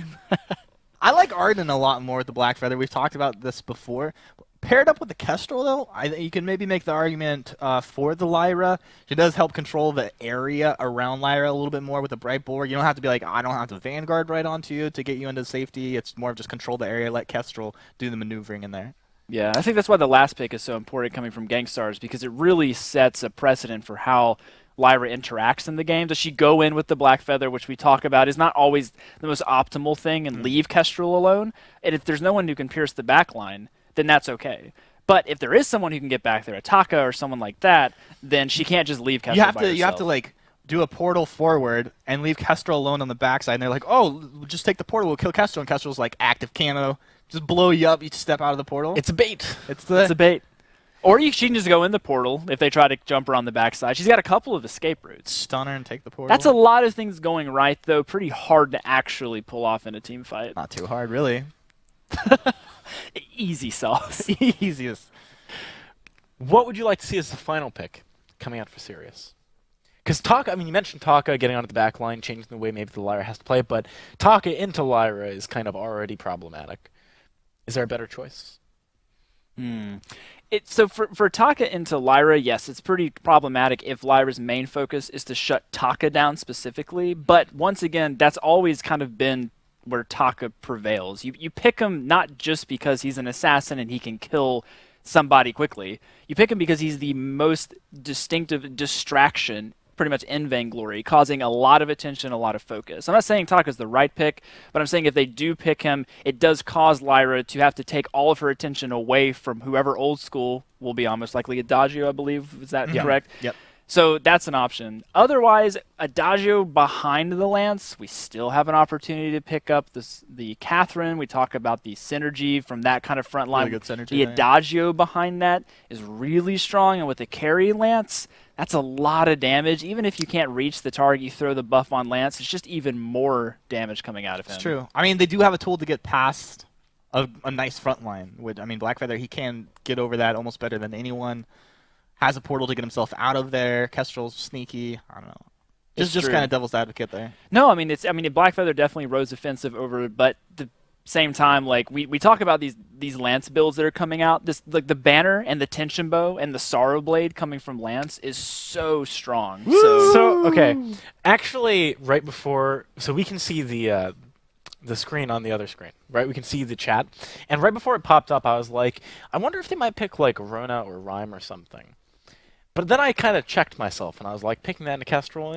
I like Arden a lot more with the Blackfeather. We've talked about this before. Paired up with the Kestrel, though, you can maybe make the argument for the Lyra. She does help control the area around Lyra a little bit more with the Bright Bulwark. You don't have to be like, I don't have to Vanguard right onto you to get you into safety. It's more of just control the area, let Kestrel do the maneuvering in there. Yeah, I think that's why the last pick is so important coming from Gankstars, because it really sets a precedent for how Lyra interacts in the game. Does she go in with the Blackfeather, which we talk about is not always the most optimal thing, and leave Kestrel alone? And if there's no one who can pierce the back line, then that's okay. But if there is someone who can get back there, a Taka or someone like that, then she can't just leave Kestrel by herself. You have to like do a portal forward and leave Kestrel alone on the backside. And they're like, oh, just take the portal, we'll kill Kestrel. And Kestrel's like active camo, just blow you up, you step out of the portal. It's a bait. It's a bait. Or she can just go in the portal if they try to jump her on the backside. She's got a couple of escape routes. Stun her and take the portal. That's a lot of things going right, though. Pretty hard to actually pull off in a team fight. Not too hard, really. Easy sauce. Easiest. What would you like to see as the final pick coming out for Sirius? Because Taka, I mean, you mentioned Taka getting onto the back line, changing the way maybe the Lyra has to play, but Taka into Lyra is kind of already problematic. Is there a better choice? So for Taka into Lyra, yes, it's pretty problematic if Lyra's main focus is to shut Taka down specifically. But once again, that's always kind of been where Taka prevails. You pick him not just because he's an assassin and he can kill somebody quickly. You pick him because he's the most distinctive distraction pretty much in Vainglory, causing a lot of attention, a lot of focus. I'm not saying Taka's the right pick, but I'm saying if they do pick him, it does cause Lyra to have to take all of her attention away from whoever Old School will be on, most likely Adagio, I believe. Is that correct? Yep. So that's an option. Otherwise, Adagio behind the Lance, we still have an opportunity to pick up the Catherine. We talk about the synergy from that kind of front line. Really good synergy the there. Adagio behind that is really strong, and with the carry Lance, that's a lot of damage. Even if you can't reach the target, you throw the buff on Lance, it's just even more damage coming out of him. It's true. I mean, they do have a tool to get past a nice front line. I mean, Blackfeather, he can get over that almost better than anyone. Has a portal to get himself out of there. Kestrel's sneaky. I don't know. Just kind of devil's advocate there. No, I mean Blackfeather definitely rose offensive over, but the same time, like we talk about these Lance builds that are coming out. This like the banner and the tension bow and the Sorrow Blade coming from Lance is so strong. So okay, actually, right before, so we can see the screen on the other screen, right? We can see the chat, and right before it popped up, I was like, I wonder if they might pick like Rona or Rhyme or something. But then I kind of checked myself, and I was like, picking that into Kestrel,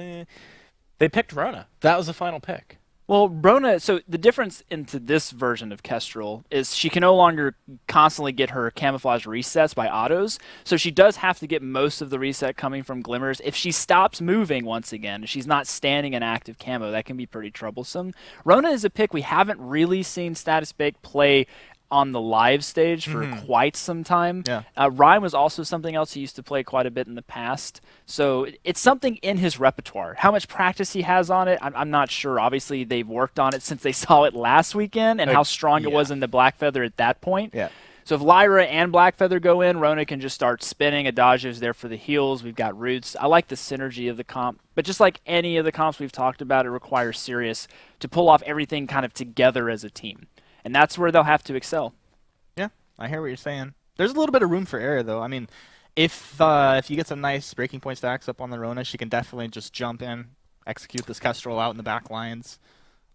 they picked Rona. That was the final pick. Well, Rona, so the difference into this version of Kestrel is she can no longer constantly get her camouflage resets by autos, so she does have to get most of the reset coming from Glimmers. If she stops moving once again, if she's not standing in active camo, that can be pretty troublesome. Rona is a pick we haven't really seen Status Bake play on the live stage for quite some time. Yeah. Rhyme was also something else he used to play quite a bit in the past. So it's something in his repertoire. How much practice he has on it, I'm not sure. Obviously, they've worked on it since they saw it last weekend and how strong it was in the Blackfeather at that point. Yeah. So if Lyra and Blackfeather go in, Rona can just start spinning. Adagio's there for the heals. We've got Roots. I like the synergy of the comp. But just like any of the comps we've talked about, it requires Sirius to pull off everything kind of together as a team. And that's where they'll have to excel. Yeah, I hear what you're saying. There's a little bit of room for error, though. I mean, if you get some nice breaking point stacks up on the Rona, she can definitely just jump in, execute this Kestrel out in the back lines.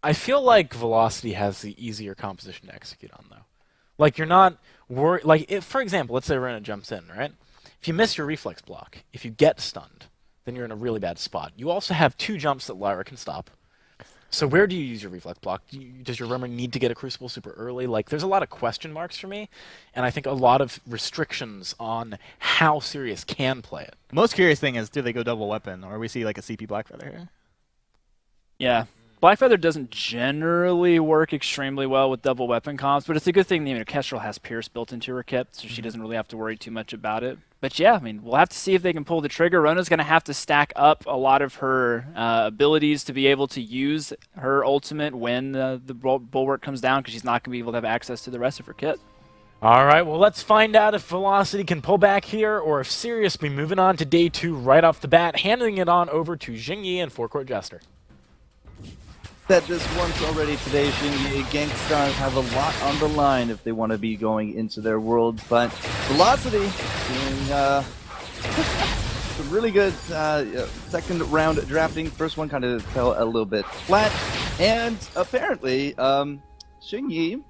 I feel like Velocity has the easier composition to execute on, though. Like, you're not worried. Like, if, for example, let's say Rona jumps in, right? If you miss your reflex block, if you get stunned, then you're in a really bad spot. You also have 2 jumps that Lyra can stop. So where do you use your reflex block? Does your Roamer need to get a Crucible super early? Like, there's a lot of question marks for me, and I think a lot of restrictions on how Sirius can play it. Most curious thing is, do they go double weapon, or we see like a CP Blackfeather here? Yeah. Blackfeather doesn't generally work extremely well with double weapon comps, but it's a good thing that Kestrel has Pierce built into her kit, so she doesn't really have to worry too much about it. But yeah, I mean, we'll have to see if they can pull the trigger. Rona's going to have to stack up a lot of her abilities to be able to use her ultimate when the bulwark comes down, because she's not going to be able to have access to the rest of her kit. All right, well, let's find out if Velocity can pull back here, or if Sirius will be moving on to day 2 right off the bat, handing it on over to Jingyi and Forecourt Jester. Said this once already today, Xingyi. Gankstars have a lot on the line if they want to be going into their world, but Velocity doing some really good second round drafting. First one kind of fell a little bit flat, and apparently, Xingyi,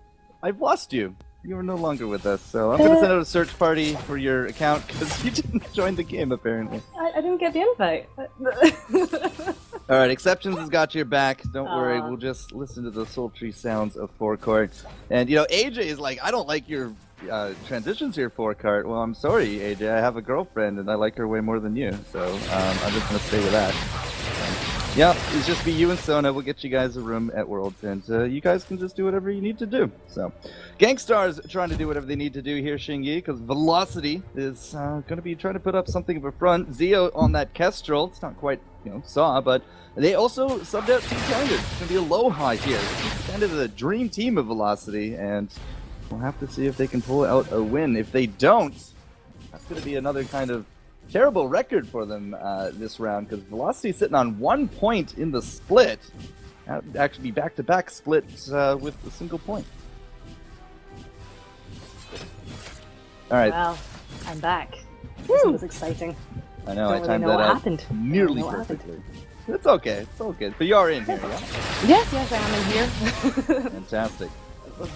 I've lost you. You are no longer with us, so I'm going to send out a search party for your account because you didn't join the game, apparently. I didn't get the invite. All right, Exceptions has got your back. Don't worry, we'll just listen to the sultry sounds of Forecourt. And, you know, AJ is like, I don't like your transitions here, Forecourt. Well, I'm sorry, AJ. I have a girlfriend, and I like her way more than you. So I'm just going to stay with that. Yeah, it's just be you and Sona. We'll get you guys a room at Worlds, and you guys can just do whatever you need to do. So, Gankstars trying to do whatever they need to do here, Xingyi, because Velocity is going to be trying to put up something of a front. Zeo on that Kestrel. It's not quite, Saw, but they also subbed out 2 challenges. It's going to be Aloha here. This is kind of the dream team of Velocity, and we'll have to see if they can pull out a win. If they don't, that's going to be another kind of terrible record for them this round, because Velocity is sitting on 1 point in the split. That would actually be back-to-back splits with a single point. All right. Wow, I'm back. This was exciting. I know, I Don't really timed know that what out happened. nearly What happened. perfectly. It's okay, it's all good. But you are in here, yeah? Yes, I am in here. Fantastic.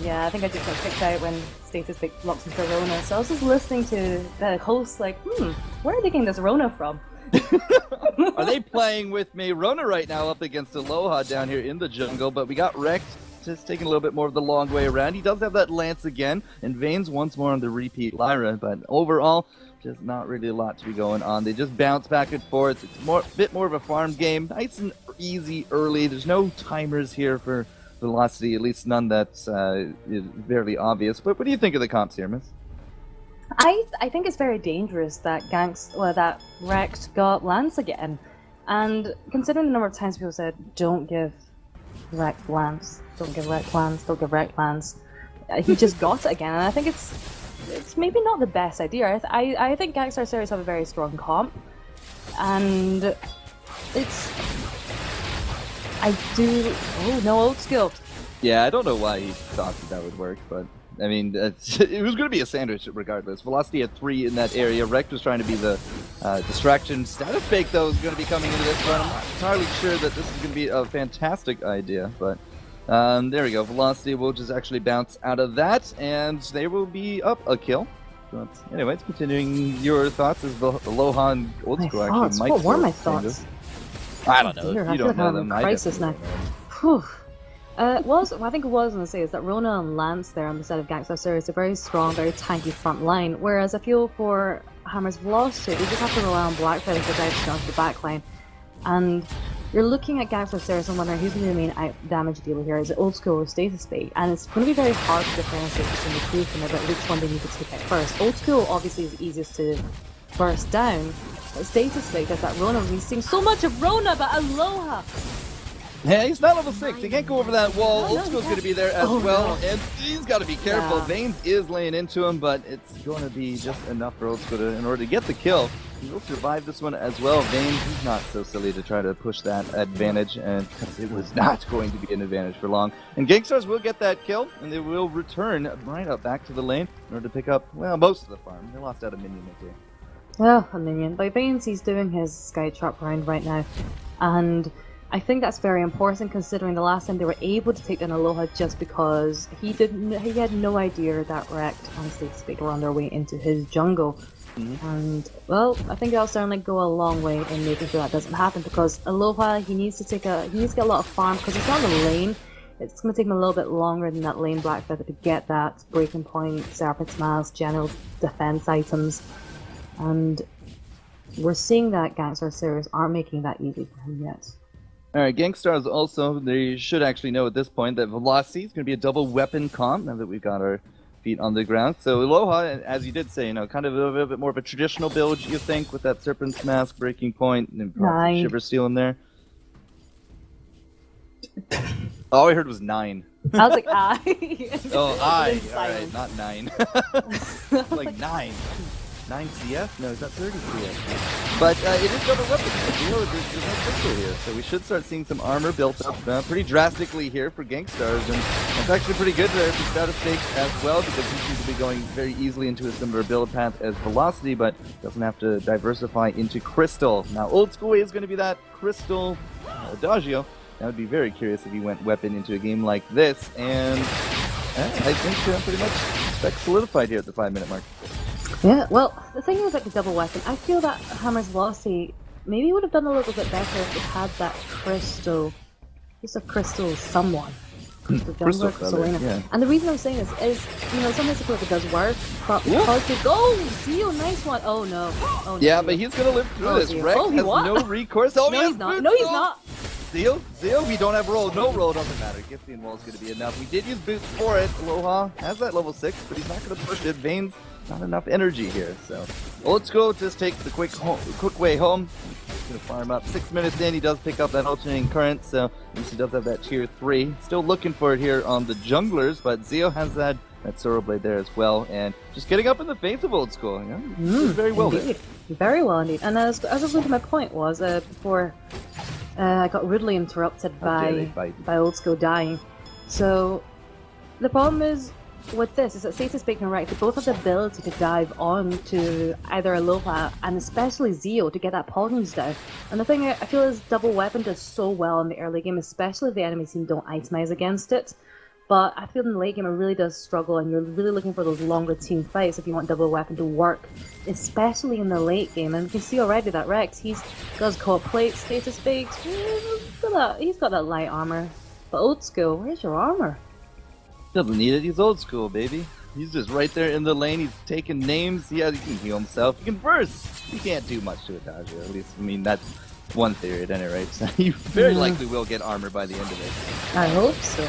Yeah, I think I just got kicked out when Status locks into Rona, so I was just listening to the host like, where are they getting this Rona from? Are they playing with me? Rona right now up against Aloha down here in the jungle, but we got wrecked. Just taking a little bit more of the long way around. He does have that Lance again, and Vayne's once more on the repeat Lyra, but overall, just not really a lot to be going on. They just bounce back and forth. It's a bit more of a farm game. Nice and easy early. There's no timers here for Velocity, at least none that's is very obvious. But what do you think of the comps here, Miss? I think it's very dangerous that that Rex got Lance again. And considering the number of times people said, don't give Rex Lance, don't give Rex Lance, don't give Rex Lance, he just got it again. And I think it's maybe not the best idea. I think Gankstars Sirius have a very strong comp. And it's... Oh, no old skill. Yeah, I don't know why he thought that would work, but I mean, it was going to be a sandwich regardless. Velocity had 3 in that area. Rect was trying to be the distraction. Status Fake, though, is going to be coming into this run. I'm not entirely sure that this is going to be a fantastic idea, but there we go. Velocity will just actually bounce out of that, and they will be up a kill. But anyways, continuing your thoughts as the Aloha and Old School actually might. What were my kind of. thoughts? I don't know. I You feel don't like know I'm them. in crisis now. Whew. What I think what I was going to say is that Rona and Lance there on the side of Gankstars Sirius is a very strong, very tanky front line, whereas I feel for Hammer's Velocity, they just have to rely on Blackfeather to dive down to the back line. And you're looking at Gankstars Sirius and wondering who's going to be the main damage dealer here. Is it Old School or Status Fake? And it's going to be very hard to differentiate between the two from about which one they need to take out first. Old School obviously is the easiest to burst down, but Status Fake has that Rona. We've seen so much of Rona, but Aloha! Yeah, he's not level 6. He can't go over that wall. No, Old School's yeah. going to be there as Oh, well, no. and he's got to be careful. Yeah. Vanes is laying into him, but it's going to be just enough for Old School in order to get the kill. He will survive this one as well. Vanes, he's not so silly to try to push that advantage, and because it was not going to be an advantage for long. And Gankstars will get that kill, and they will return right up back to the lane in order to pick up, well, most of the farm. They lost out a minion or two. Well, a minion. By Baines, he's doing his Sky Trap round right now, and I think that's very important considering the last time they were able to take down Aloha just because he had no idea that Rect and State Speak were on their way into his jungle. And well, I think that'll certainly go a long way in making sure that doesn't happen because Aloha he needs to get a lot of farm because it's on the lane. It's going to take him a little bit longer than that lane Black Feather to get that breaking point, Serpent's Mask, general defense items. And we're seeing that Gankstars Sirius aren't making that easy for him yet. Alright, Gankstars also, they should actually know at this point that Velocity is going to be a double weapon comp now that we've got our feet on the ground. So Aloha, as you did say, you know, kind of a little bit more of a traditional build, you think, with that Serpent's Mask, Breaking Point, and Nine. Shiver Steel in there. All I heard was 9. I was like, ah. Oh, I. Then Alright, silence. not 9. Like 9. 9 CS? No, is that 30 CS? But it is double weapon. You know, there's no crystal here, so we should start seeing some armor built up pretty drastically here for Gankstars, and that's actually pretty good there for Status Stakes as well, because he seems to be going very easily into a similar build path as Velocity, but doesn't have to diversify into Crystal. Now, Old School is going to be that Crystal Adagio. I would be very curious if he went weapon into a game like this, and I think pretty much spec solidified here at the 5-minute mark. Yeah, well, the thing is like the double weapon, I feel that Hammer's Velocity maybe would have done a little bit better if it had that crystal, just a crystal someone. Crystal Crystal Jungler, Crystal Feather, Lena. yeah. And the reason I'm saying this is, you know, sometimes I feel like it does work, but because they go, Zio, nice one. Oh no. Oh, no. Yeah, but he's going to live through Oh, this. dear. Rex Oh, he has what? no recourse. Oh, No, yes, he's not. boots. No, he's Oh. not. Zio, we don't have roll. No roll, doesn't matter. Giftian Wall is going to be enough. We did use boots for it. Aloha has that level 6, but he's not going to push it. Vane's not enough energy here, so Old School just takes the quick way home. He's going to farm up. 6 minutes in, he does pick up that alternating current, so at least he does have that tier 3. Still looking for it here on the junglers, but Zio has that Sorrow Blade there as well, and just getting up in the face of Old School. You know, did very well there. Indeed. Very well indeed. And as I was going to my point was, before I got rudely interrupted How dare they by fight? Old School dying. So the problem is with this is that Status Bacon and Rex, they both have the ability to dive on to either Aloha and especially Zio to get that Poggins down. And the thing I feel is double weapon does so well in the early game, especially if the enemy team don't itemize against it. But I feel in the late game it really does struggle, and you're really looking for those longer team fights if you want double weapon to work, especially in the late game. And you can see already that Rex, he's got his cold plate, Status Bakes, he's got that light armor. But Old School, where's your armor? Doesn't need it. He's Old School, baby. He's just right there in the lane. He's taking names. Yeah, he can heal himself. He can burst. He can't do much to Adagio. At least, I mean, that's one theory at any rate. So you very likely will get armor by the end of it. I hope so.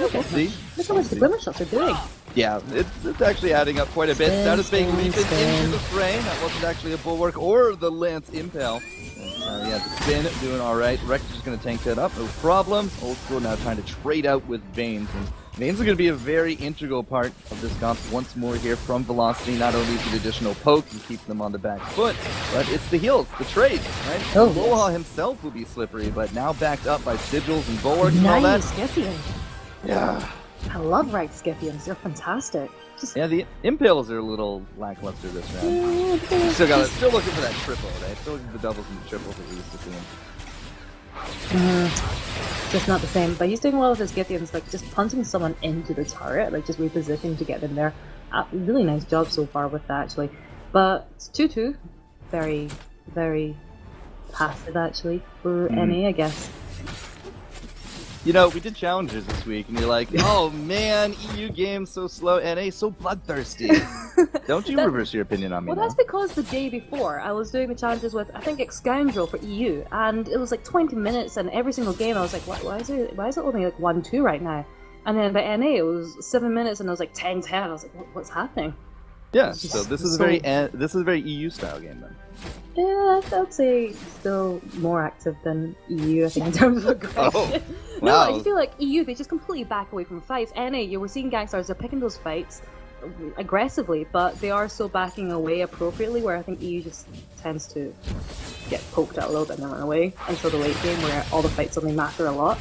Look We'll at see. Look how much the Glimmer Shots are doing. Yeah, it's actually adding up quite a bit. Status Bake leaping into the fray. That wasn't actually a Bulwark or the Lance Impel. Yeah, the spin doing alright. Rex is going to tank that up, no problem. Old School now trying to trade out with Vanes. And Vanes are going to be a very integral part of this comp once more here from Velocity. Not only is it additional poke and keep them on the back foot, but it's the heals, the trades, right? Oh, Aloha himself will be slippery, but now backed up by Sigils and Bulwarks and all that. Nice, Scythian. Yeah. I love Rex Scythians, they're fantastic. Just Yeah, the Impales are a a little lackluster this round. Still looking for that triple, right? Still looking for the doubles and the triples that we used to see him. just not the same. But he's doing well with his Scythians, like just punching someone into the turret, like just repositioning to get them there. Really nice job so far with that, actually. But it's 2-2. Very, very passive, actually, for NA, I guess. You know, we did challenges this week, and you're like, oh man, EU game's so slow, NA so bloodthirsty. Don't you reverse your opinion on me Well, now. that's because the day before I was doing the challenges with, I think, Scoundrel for EU, and it was like 20 minutes, and every single game I was like, why is it only like 1-2 right now? And then by NA it was 7 minutes, and it was like 10-10. I was like, what's happening? Yeah, It's so just this is a so- very EU style game then. Yeah, I'd say still more active than EU, I think, in terms of aggression. Oh, No, wow. I just feel like EU, they just completely back away from fights. You were seeing Gankstars, they're picking those fights aggressively, but they are still backing away appropriately, where I think EU just tends to get poked out a little bit and then run away until the late game, where all the fights suddenly matter a lot.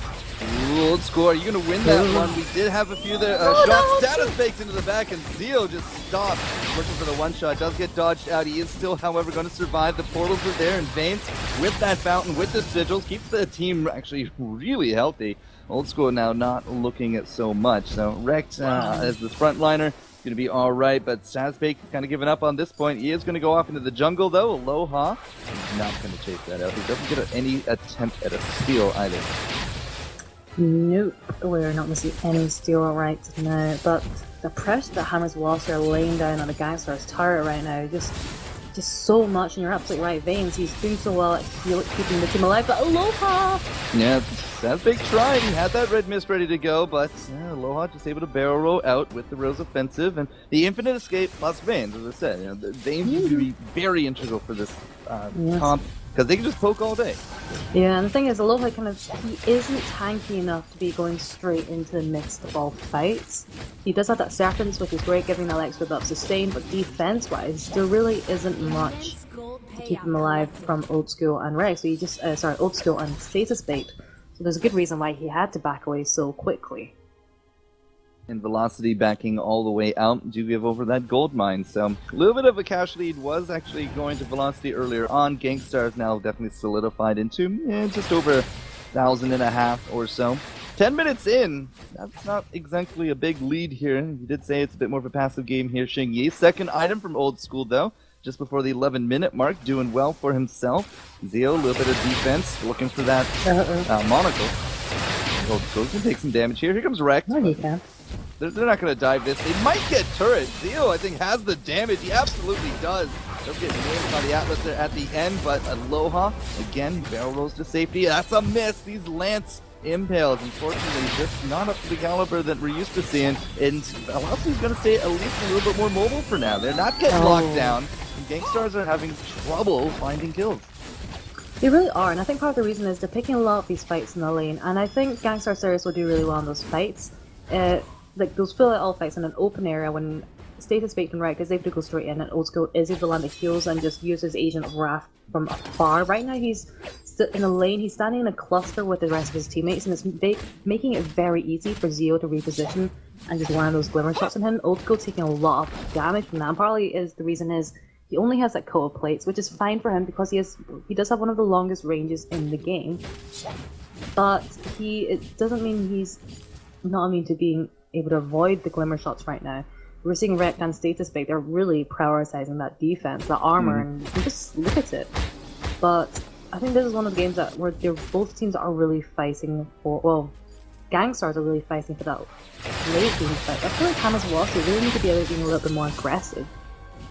Ooh, Old School, are you going to win that one? We did have a few there. Shot status baked into the back, and Zeo just stopped looking for the one shot. Does get dodged out. He is still, however, going to survive. The portals are there, and Vaynes with that fountain, with the sigils, keeps the team actually really healthy. Old School now not looking at so much. So Rekt as the frontliner, going to be all right, but Sazbake kind of giving up on this point. He is going to go off into the jungle, though. Aloha is not going to chase that out. He doesn't get any attempt at a steal either. Nope, we're not going to see any steal right now, but the pressure that Hammers Velocity are laying down on the Gankstars turret right now, just so much, and you're absolutely right, Vaynes, he's doing so well at keeping the team alive, but Aloha! Yeah, Sazbake tried. He had that red mist ready to go, but Aloha just able to barrel roll out with the Rose Offensive, and the Infinite Escape plus Vaynes, as I said. Vaynes used to be very integral for this comp, because they can just poke all day. Yeah, and the thing is, Aloha he isn't tanky enough to be going straight into the midst of all fights. He does have that Serpents, which is great, giving that extra buff sustain, but defense-wise, there really isn't much to keep him alive from Old School and Rex. So you just, Old School and Status Bait. So there's a good reason why he had to back away so quickly. And Velocity backing all the way out to give over that gold mine. So a little bit of a cash lead was actually going to Velocity earlier on. Gankstars now definitely solidified into just over 1,500 or so. 10 minutes in, that's not exactly a big lead here. You did say it's a bit more of a passive game here, Xingyi. Second item from Old School, though, just before the 11-minute mark, doing well for himself. Zeo, a little bit of defense, looking for that monocle. Old School's going to take some damage here. Here comes Rekt. Oh, he can. They're not going to dive this. They might get turret. Zeo, I think, has the damage. He absolutely does. They'll get nailed by the Atlas there at the end, but Aloha, again, barrel rolls to safety. That's a miss. These Lance impales, unfortunately, just not up to the caliber that we're used to seeing. And Velocity's going to stay at least a little bit more mobile for now. They're not getting locked down. And Gankstars are having trouble finding kills. They really are, and I think part of the reason is they're picking a lot of these fights in the lane, and I think Gangstar Sirius will do really well in those fights. Like those fill out all fights in an open area when Status Bait and Rekt is able to go straight in, and Old School is able to land the heals and just use his Agent of Wrath from afar. Right now he's in a lane, he's standing in a cluster with the rest of his teammates, and it's making it very easy for Zeo to reposition and just land those glimmer shots on him. Old School taking a lot of damage from that, and partly the reason is he only has that coat of plates, which is fine for him because he does have one of the longest ranges in the game. But it doesn't mean he's not immune to being able to avoid the glimmer shots right now. We're seeing Rekt and Status Bait, they're really prioritizing that defense, that armor, and you can just look at it. But I think this is one of the games where both teams are really fighting for, well, Gankstars are really fighting for that late game fight. I feel like Hammers Velocity really need to be being a little bit more aggressive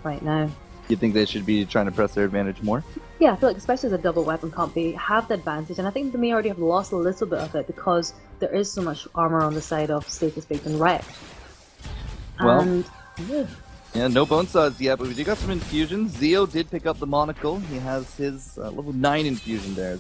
right now. You think they should be trying to press their advantage more? Yeah, I feel like especially as a double weapon comp, they have the advantage, and I think they may already have lost a little bit of it because there is so much armor on the side of Status Bait and Rekt. Well, and yeah, no bone saws yet, but we do got some infusions. Zeo did pick up the monocle. He has his level 9 infusion there.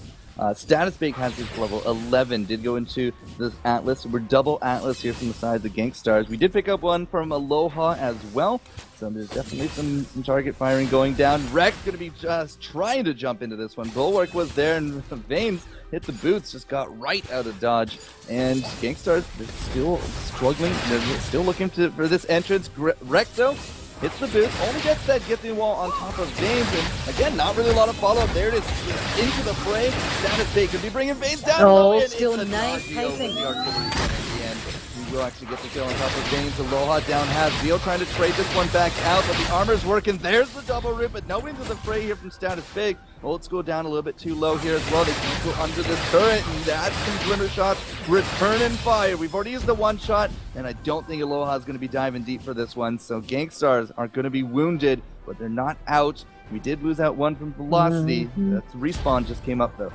Status Bake has his level 11, did go into this Atlas. We're double Atlas here from the side of the Gankstars. We did pick up one from Aloha as well, so there's definitely some target firing going down. Rekt's going to be just trying to jump into this one. Bulwark was there, and Vaynes hit the boots, just got right out of dodge. And Gankstars, they're still struggling. They're still looking for this entrance. Rekt, though, hits the boots, only gets that get-in wall on top of Vaynes, and again, not really a lot of follow-up. There it is, into the fray. Status Bake could be bringing Vaynes down. Oh, and still it's a nice dodgy over pacing. the artillery at the end. We will actually get the kill on top of Vaynes. Aloha down half. Zeo trying to trade this one back out, but the armor's working. There's the double rip, but no into the fray here from Status Bake. Old School down a little bit too low here as well. They can't go under this turret, and that's some glimmer shots. Return and fire. We've already used the one shot, and I don't think Aloha is going to be diving deep for this one. So Gankstars are going to be wounded, but they're not out. We did lose out one from Velocity. That's Respawn just came up though.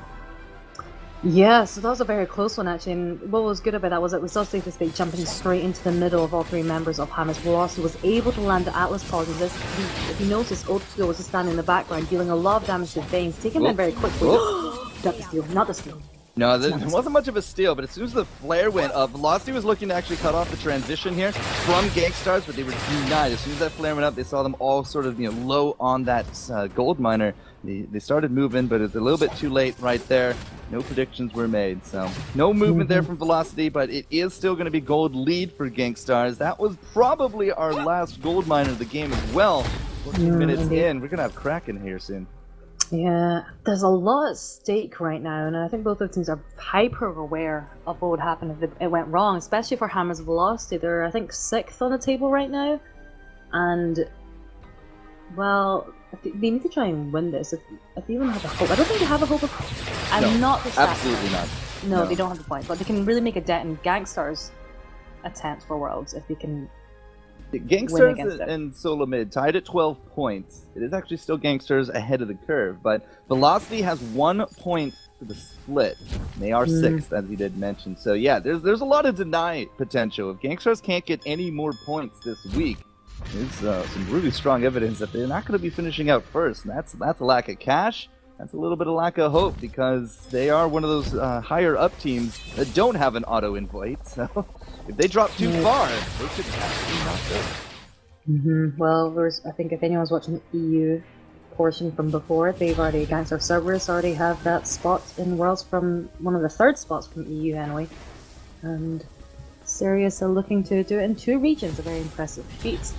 Yeah, so that was a very close one actually, and what was good about that was it was Dusty Spade jumping straight into the middle of all three members of Hammer's Velocity, was able to land the Atlas Pause, and this, if you notice, Old School was just standing in the background, dealing a lot of damage to Veins, taking them very quickly. Not the steal, not the steal. No, there wasn't much of a steal, but as soon as the flare went up, Velocity was looking to actually cut off the transition here from Gankstars, but they were denied. As soon as that flare went up, they saw them all sort of, low on that gold miner. They started moving, but it's a little bit too late right there. No predictions were made, so no movement there from Velocity, but it is still going to be gold lead for Gankstars. That was probably our last gold miner of the game as well. 14 minutes in, we're going to have Kraken here soon. Yeah, there's a lot at stake right now, and I think both of the teams are hyper aware of what would happen if it went wrong, especially for Hammer's Velocity. They're, I think, 6th on the table right now, and, well, they need to try and win this if they even have a hope. I don't think they have a hope of... I'm not the absolutely not. No, they don't have the point, but they can really make a dent in Gankstars' attempts for Worlds if they can... Gankstars and Solo Mid tied at 12 points. It is actually still Gankstars ahead of the curve, but Velocity has 1 point for the split. They are 6th, as you did mention. So yeah, there's a lot of deny potential. If Gankstars can't get any more points this week, there's some really strong evidence that they're not going to be finishing out first. And that's a lack of cash. That's a little bit of lack of hope because they are one of those higher up teams that don't have an auto invite. So if they drop too far, they could actually not go. Well, I think if anyone's watching the EU portion from before, Gangstar Cerberus already have that spot in Worlds from one of the 3rd spots from EU anyway. And Sirius are looking to do it in 2 regions, a very impressive feat.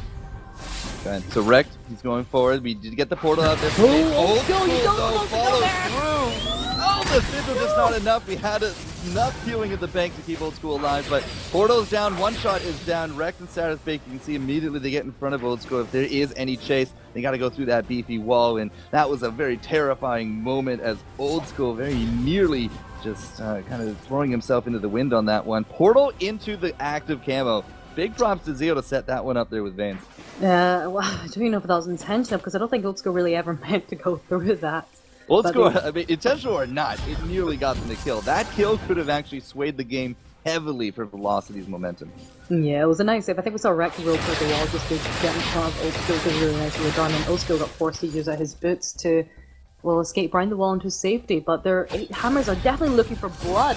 Okay, so Wrecked, he's going forward. We did get the portal out there. Old School though follows through. Oh, the sigil just not enough. We had enough healing at the bank to keep Old School alive, but portal's down. One shot is down. Wrecked and Status Bake, you can see immediately they get in front of Old School. If there is any chase, they got to go through that beefy wall, and that was a very terrifying moment as Old School very nearly just kind of throwing himself into the wind on that one. Portal into the active camo. Big props to Zeo to set that one up there with Veins. Well, I don't even know if that was intentional, because I don't think Old School really ever meant to go through that. Old School, I mean, intentional or not, it nearly got them the kill. That kill could have actually swayed the game heavily for Velocity's momentum. Yeah, it was a nice save. I think we saw Wreck roll through the wall just to get in front of Old School. It was really nicely done, and Old School got forced to use out his boots to, well, escape around the wall into safety, but their 8 hammers are definitely looking for blood.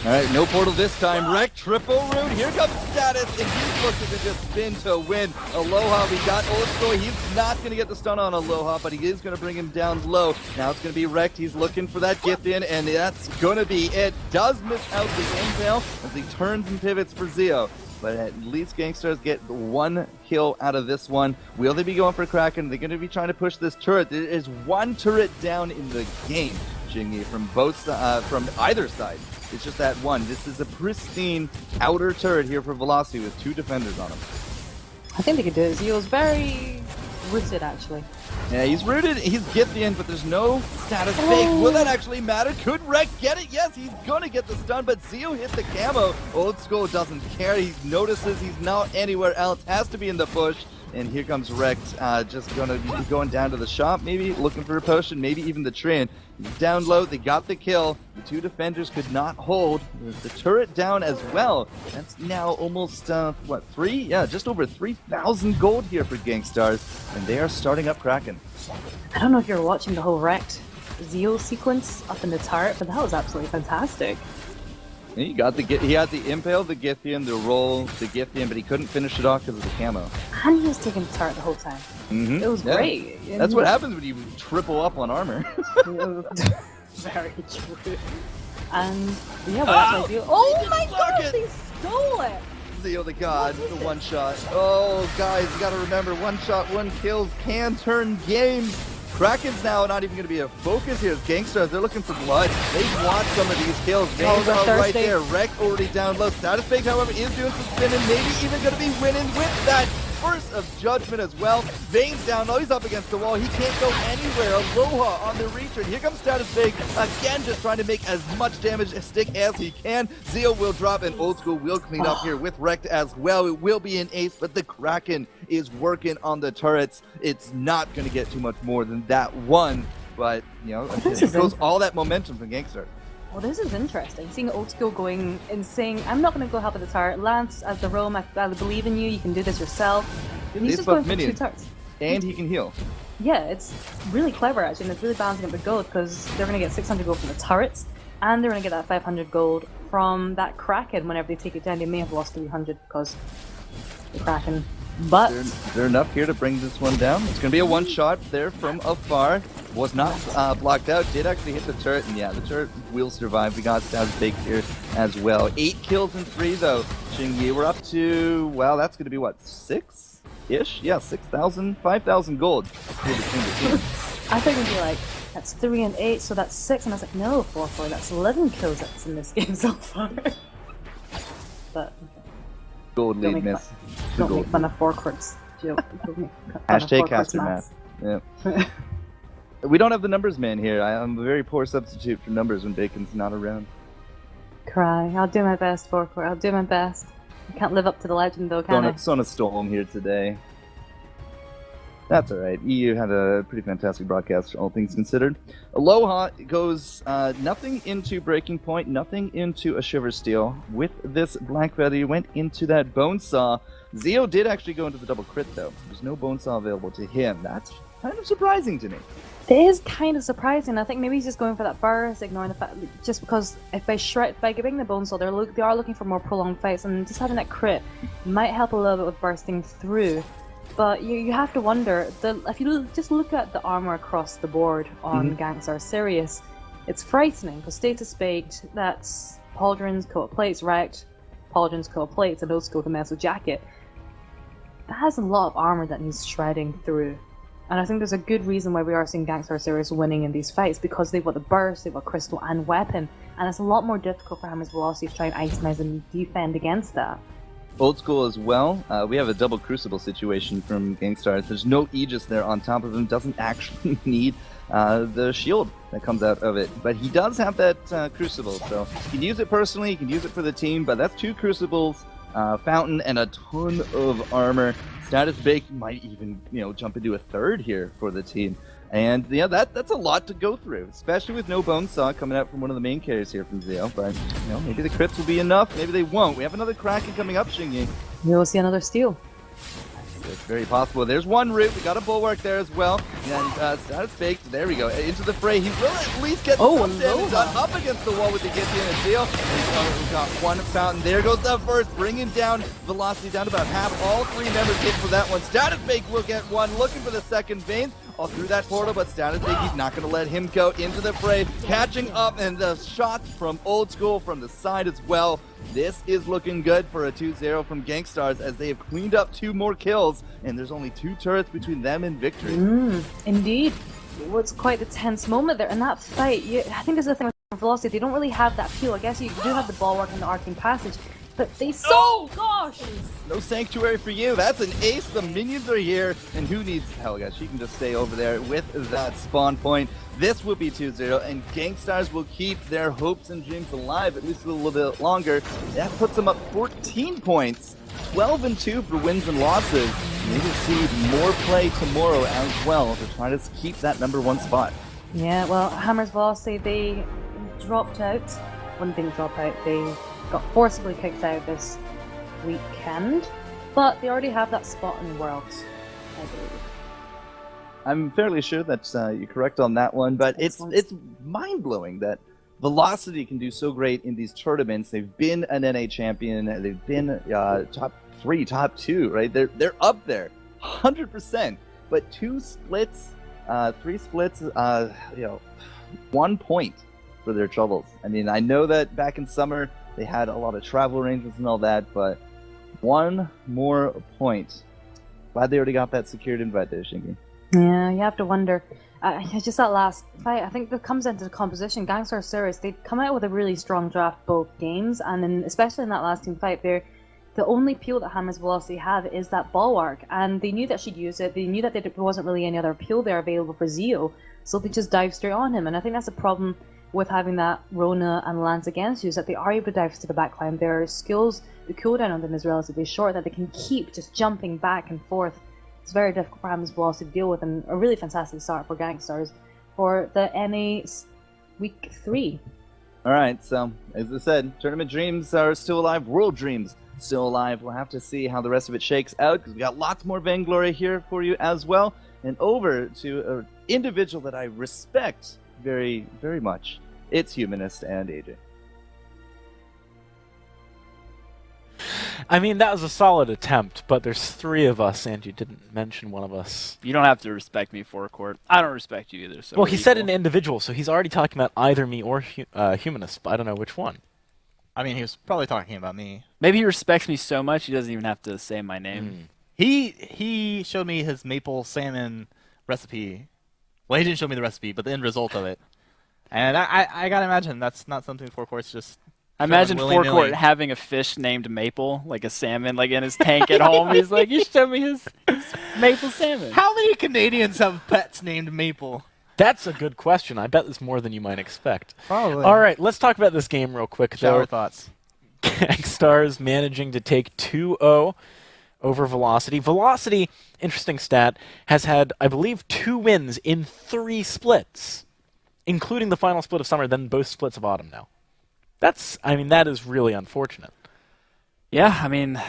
Alright, no portal this time. Wreck, triple root. Here comes Status, and he's looking to just spin to win. Aloha, we got Old School. He's not going to get the stun on Aloha, but he is going to bring him down low. Now it's going to be Wrecked. He's looking for that gift in, and that's going to be it. Does miss out the impale as he turns and pivots for Zeo. But at least Gankstars get 1 kill out of this one. Will they be going for Kraken? They're going to be trying to push this turret. There is 1 turret down in the game, Jingy, from either side. It's just that one. This is a pristine outer turret here for Velocity with 2 defenders on him. I think they could do it. Zeo's very rooted, actually. Yeah, he's rooted. He's Githian, but there's no status fake. Will that actually matter? Could Wreck get it? Yes, he's going to get the stun, but Zeo hit the camo. Old School doesn't care. He notices he's not anywhere else. Has to be in the bush. And here comes Wrecked, just going down to the shop, maybe looking for a potion, maybe even the train. He's down low, they got the kill. The 2 defenders could not hold. The turret down as well. That's now almost, 3? Yeah, just over 3,000 gold here for Gankstars. And they are starting up Kraken. I don't know if you're watching the whole Wrecked Zeo sequence up in the turret, but that was absolutely fantastic. He got he had the impale, the Githian, the roll, the Githian, but he couldn't finish it off because of the camo. And he was taking the turret the whole time. It was great. That's what happens when you triple up on armor. Very true. And yeah, well, that's Zeo. Oh my gosh, they stole it! Zeo the god, the 1 shot. Oh, guys, you gotta remember, 1 shot, 1 kills can turn games. Kraken's now not even going to be a focus here. Gankstars, they're looking for blood. They want some of these kills. Veins are right there. Wreck already down low. Status Fake, however, is doing some spinning. Maybe even going to be winning with that burst of judgment as well. Veins down low. He's up against the wall. He can't go anywhere. Aloha on the return. Here comes Status Fake. Again, just trying to make as much damage stick as he can. Zeo will drop, and Old School will clean up here with Wrecked as well. It will be an ace, but the Kraken is working on the turrets. It's not going to get too much more than that one, but, it goes all that momentum from Gankstars. Well, this is interesting. Seeing Old School going and saying, I'm not going to go help at the turret. Lance, as the roam, I believe in you. You can do this yourself. And he's just going for 2 turrets. And he can heal. Yeah, it's really clever, actually, and it's really balancing up the gold, because they're going to get 600 gold from the turrets, and they're going to get that 500 gold from that Kraken whenever they take it down. They may have lost 300 because the Kraken. But They're enough here to bring this one down. It's going to be a one-shot there from afar. Was not blocked out. Did actually hit the turret, and yeah, the turret will survive. We got Stabs baked here as well. 8 kills in 3 though. Xingyi, we're up to, well, that's going to be what, 6-ish? Yeah, 6,000, 5,000 gold between the teams. I think it'd be like, that's 3 and 8, so that's 6, and I was like, no, 4-4, that's 11 kills that's in this game so far. But Gold lead miss. Don't make fun of 4 quirks. Hashtag caster math. Yeah. We don't have the numbers man here. I'm a very poor substitute for numbers when Bacon's not around. Cry. I'll do my best, 4 quirk. I'll do my best. I can't live up to the legend though, can I? It's on a storm here today. That's alright. EU had a pretty fantastic broadcast, all things considered. Aloha goes nothing into Breaking Point, nothing into a Shiver Steel. With this Black Feather, went into that Bone Saw. Zeo did actually go into the double crit, though. There's no Bone Saw available to him. That's kind of surprising to me. It is kind of surprising. I think maybe he's just going for that burst, ignoring the fact just because if by giving the Bone Saw, they are looking for more prolonged fights, and just having that crit might help a little bit with bursting through. But you have to wonder, if you just look at the armor across the board on Gankstars Sirius, it's frightening, because status baked, that's pauldrons, coat plates, wrecked, pauldrons, coat plates, and those go to Meso Jacket. That has a lot of armor that needs shredding through. And I think there's a good reason why we are seeing Gangstar Sirius winning in these fights, because they've got the burst, they've got crystal and weapon, and it's a lot more difficult for Hammer's Velocity to try and itemize and defend against that. Old School as well. We have a double Crucible situation from Gankstars. There's no Aegis there on top of him. Doesn't actually need the shield that comes out of it. But he does have that Crucible, so he can use it personally, he can use it for the team, but that's 2 Crucibles, Fountain, and a ton of armor. Status Bake might even, jump into a 3rd here for the team. And yeah, that's a lot to go through, especially with no Bone Saw coming out from one of the main carriers here from Zeo. But maybe the crits will be enough, maybe they won't. We have another Kraken coming up, Xingyi. You'll see another steal. It's very possible. There's one route. We got a Bulwark there as well. And Status Baked, there we go, into the fray. He will at least get some damage done up against the wall with the Githian and Zeo. And we've got one Fountain. There goes the first, bringing down Velocity down to about half. All 3 members hit for that one. Status Baked will get one, looking for the second Veins. All through that portal, but Status Big, he's not going to let him go into the fray. Catching up, and the shots from Old School from the side as well. This is looking good for a 2-0 from Gankstars, as they have cleaned up 2 more kills, and there's only 2 turrets between them and victory. Indeed. It was quite a tense moment there. In that fight, I think there's the thing with Velocity, they don't really have that peel. I guess you do have the Bulwark and the Arcane Passage, but they gosh! No Sanctuary for you. That's an ace. The minions are here. And who needs Helga? She can just stay over there with that spawn point. This will be 2-0, and Gankstars will keep their hopes and dreams alive at least a little bit longer. That puts them up 14 points. 12-2 for wins and losses. Maybe see more play tomorrow as well to try to keep that #1 spot. Yeah, well, Hammer's Velocity, they dropped out. Well, they didn't drop out. They got forcibly kicked out this weekend, but they already have that spot in Worlds, I believe. I'm fairly sure that you're correct on that one, but it's mind-blowing that Velocity can do so great in these tournaments. They've been an NA champion, they've been top 3, top 2, right? They're up there, 100%. But 2 splits, 3 splits, 1 point for their troubles. I mean, I know that back in summer they had a lot of travel arrangements and all that, but 1 more point. Glad they already got that secured invite there, Xingyi. Yeah, you have to wonder. Just that last fight, I think that comes into the composition. Gangstar Sirius, they come out with a really strong draft both games, and especially in that last team fight, the only peel that Hammer's Velocity have is that Bulwark, and they knew that she'd use it. They knew that there wasn't really any other peel there available for Zeo, so they just dive straight on him. And I think that's a problem with having that Rona and Lance against you, is that they are able to dive to the backline. Their skills, the cooldown on them is relatively short, that they can keep just jumping back and forth. It's very difficult for Hammer's Velocity to deal with, and a really fantastic start for Gankstars for the NA Week 3. All right, so as I said, tournament dreams are still alive. World dreams still alive. We'll have to see how the rest of it shakes out because we got lots more Vainglory here for you as well. And over to an individual that I respect very, very much. It's Humanist and AJ. I mean, that was a solid attempt, but there's 3 of us, and you didn't mention one of us. You don't have to respect me for a court. I don't respect you either. So Well, we're he said equal. an individual, so he's already talking about either me or Humanist, but I don't know which one. I mean, he was probably talking about me. Maybe he respects me so much he doesn't even have to say my name. He showed me his maple salmon recipe. Well, he didn't show me the recipe, but the end result of it. And I gotta imagine that's not something Four Courts just. I imagine willy-nilly. Forecourt having a fish named Maple, like a salmon, like in his tank at home. He's like, you showed me his maple salmon. How many Canadians have pets named Maple? That's a good question. I bet it's more than you might expect. Probably. All right, let's talk about this game real quick, Shower though. thoughts. Gankstars managing to take 2-0 over Velocity. Velocity, interesting stat, has had, I believe, 2 wins in 3 splits, including the final split of summer, then both splits of autumn now. That is really unfortunate. Yeah, I mean,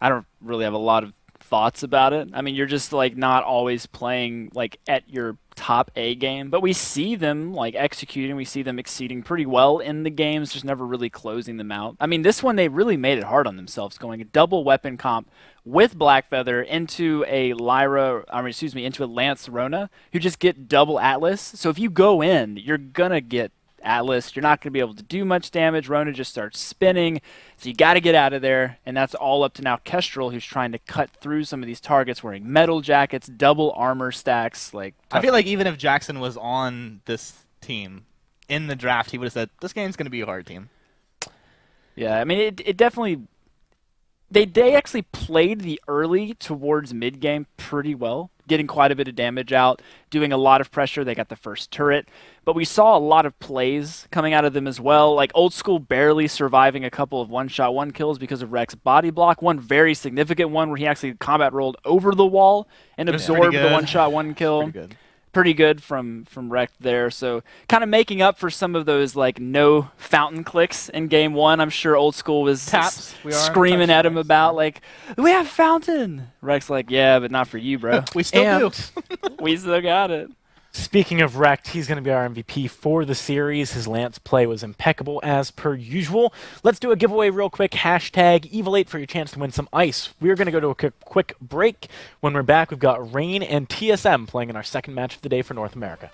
I don't really have a lot of thoughts about it. I mean, you're just like not always playing like at your top A game, but we see them like executing, we see them exceeding pretty well in the games, just never really closing them out. I mean, this one they really made it hard on themselves, going a double weapon comp with Blackfeather into a into a Lance Rona, who just get double Atlas. So if you go in, you're gonna get Atlas. You're not going to be able to do much damage. Rona just starts spinning, so you got to get out of there, and that's all up to now Kestrel, who's trying to cut through some of these targets, wearing metal jackets, double armor stacks. Like I feel like even if Jackson was on this team in the draft, he would have said, this game's going to be a hard team. Yeah, I mean, it definitely... They actually played the early towards mid-game pretty well, getting quite a bit of damage out, doing a lot of pressure. They got the first turret. But we saw a lot of plays coming out of them as well, like Old School barely surviving a couple of one-shot one kills because of Rek's body block. One very significant one where he actually combat rolled over the wall and absorbed the one-shot one kill. Pretty good. Pretty good from Rek there. So kind of making up for some of those like no fountain clicks in game 1. I'm sure Old School was Taps. We are screaming at him touchdowns. about like, we have fountain. Rek's like, yeah, but not for you, bro. We still do. We still got it. Speaking of Wrecked, he's going to be our MVP for the series. His Lance play was impeccable as per usual. Let's do a giveaway real quick. Hashtag Evil8 for your chance to win some ice. We're going to go to a quick break. When we're back, we've got Rain and TSM playing in our second match of the day for North America.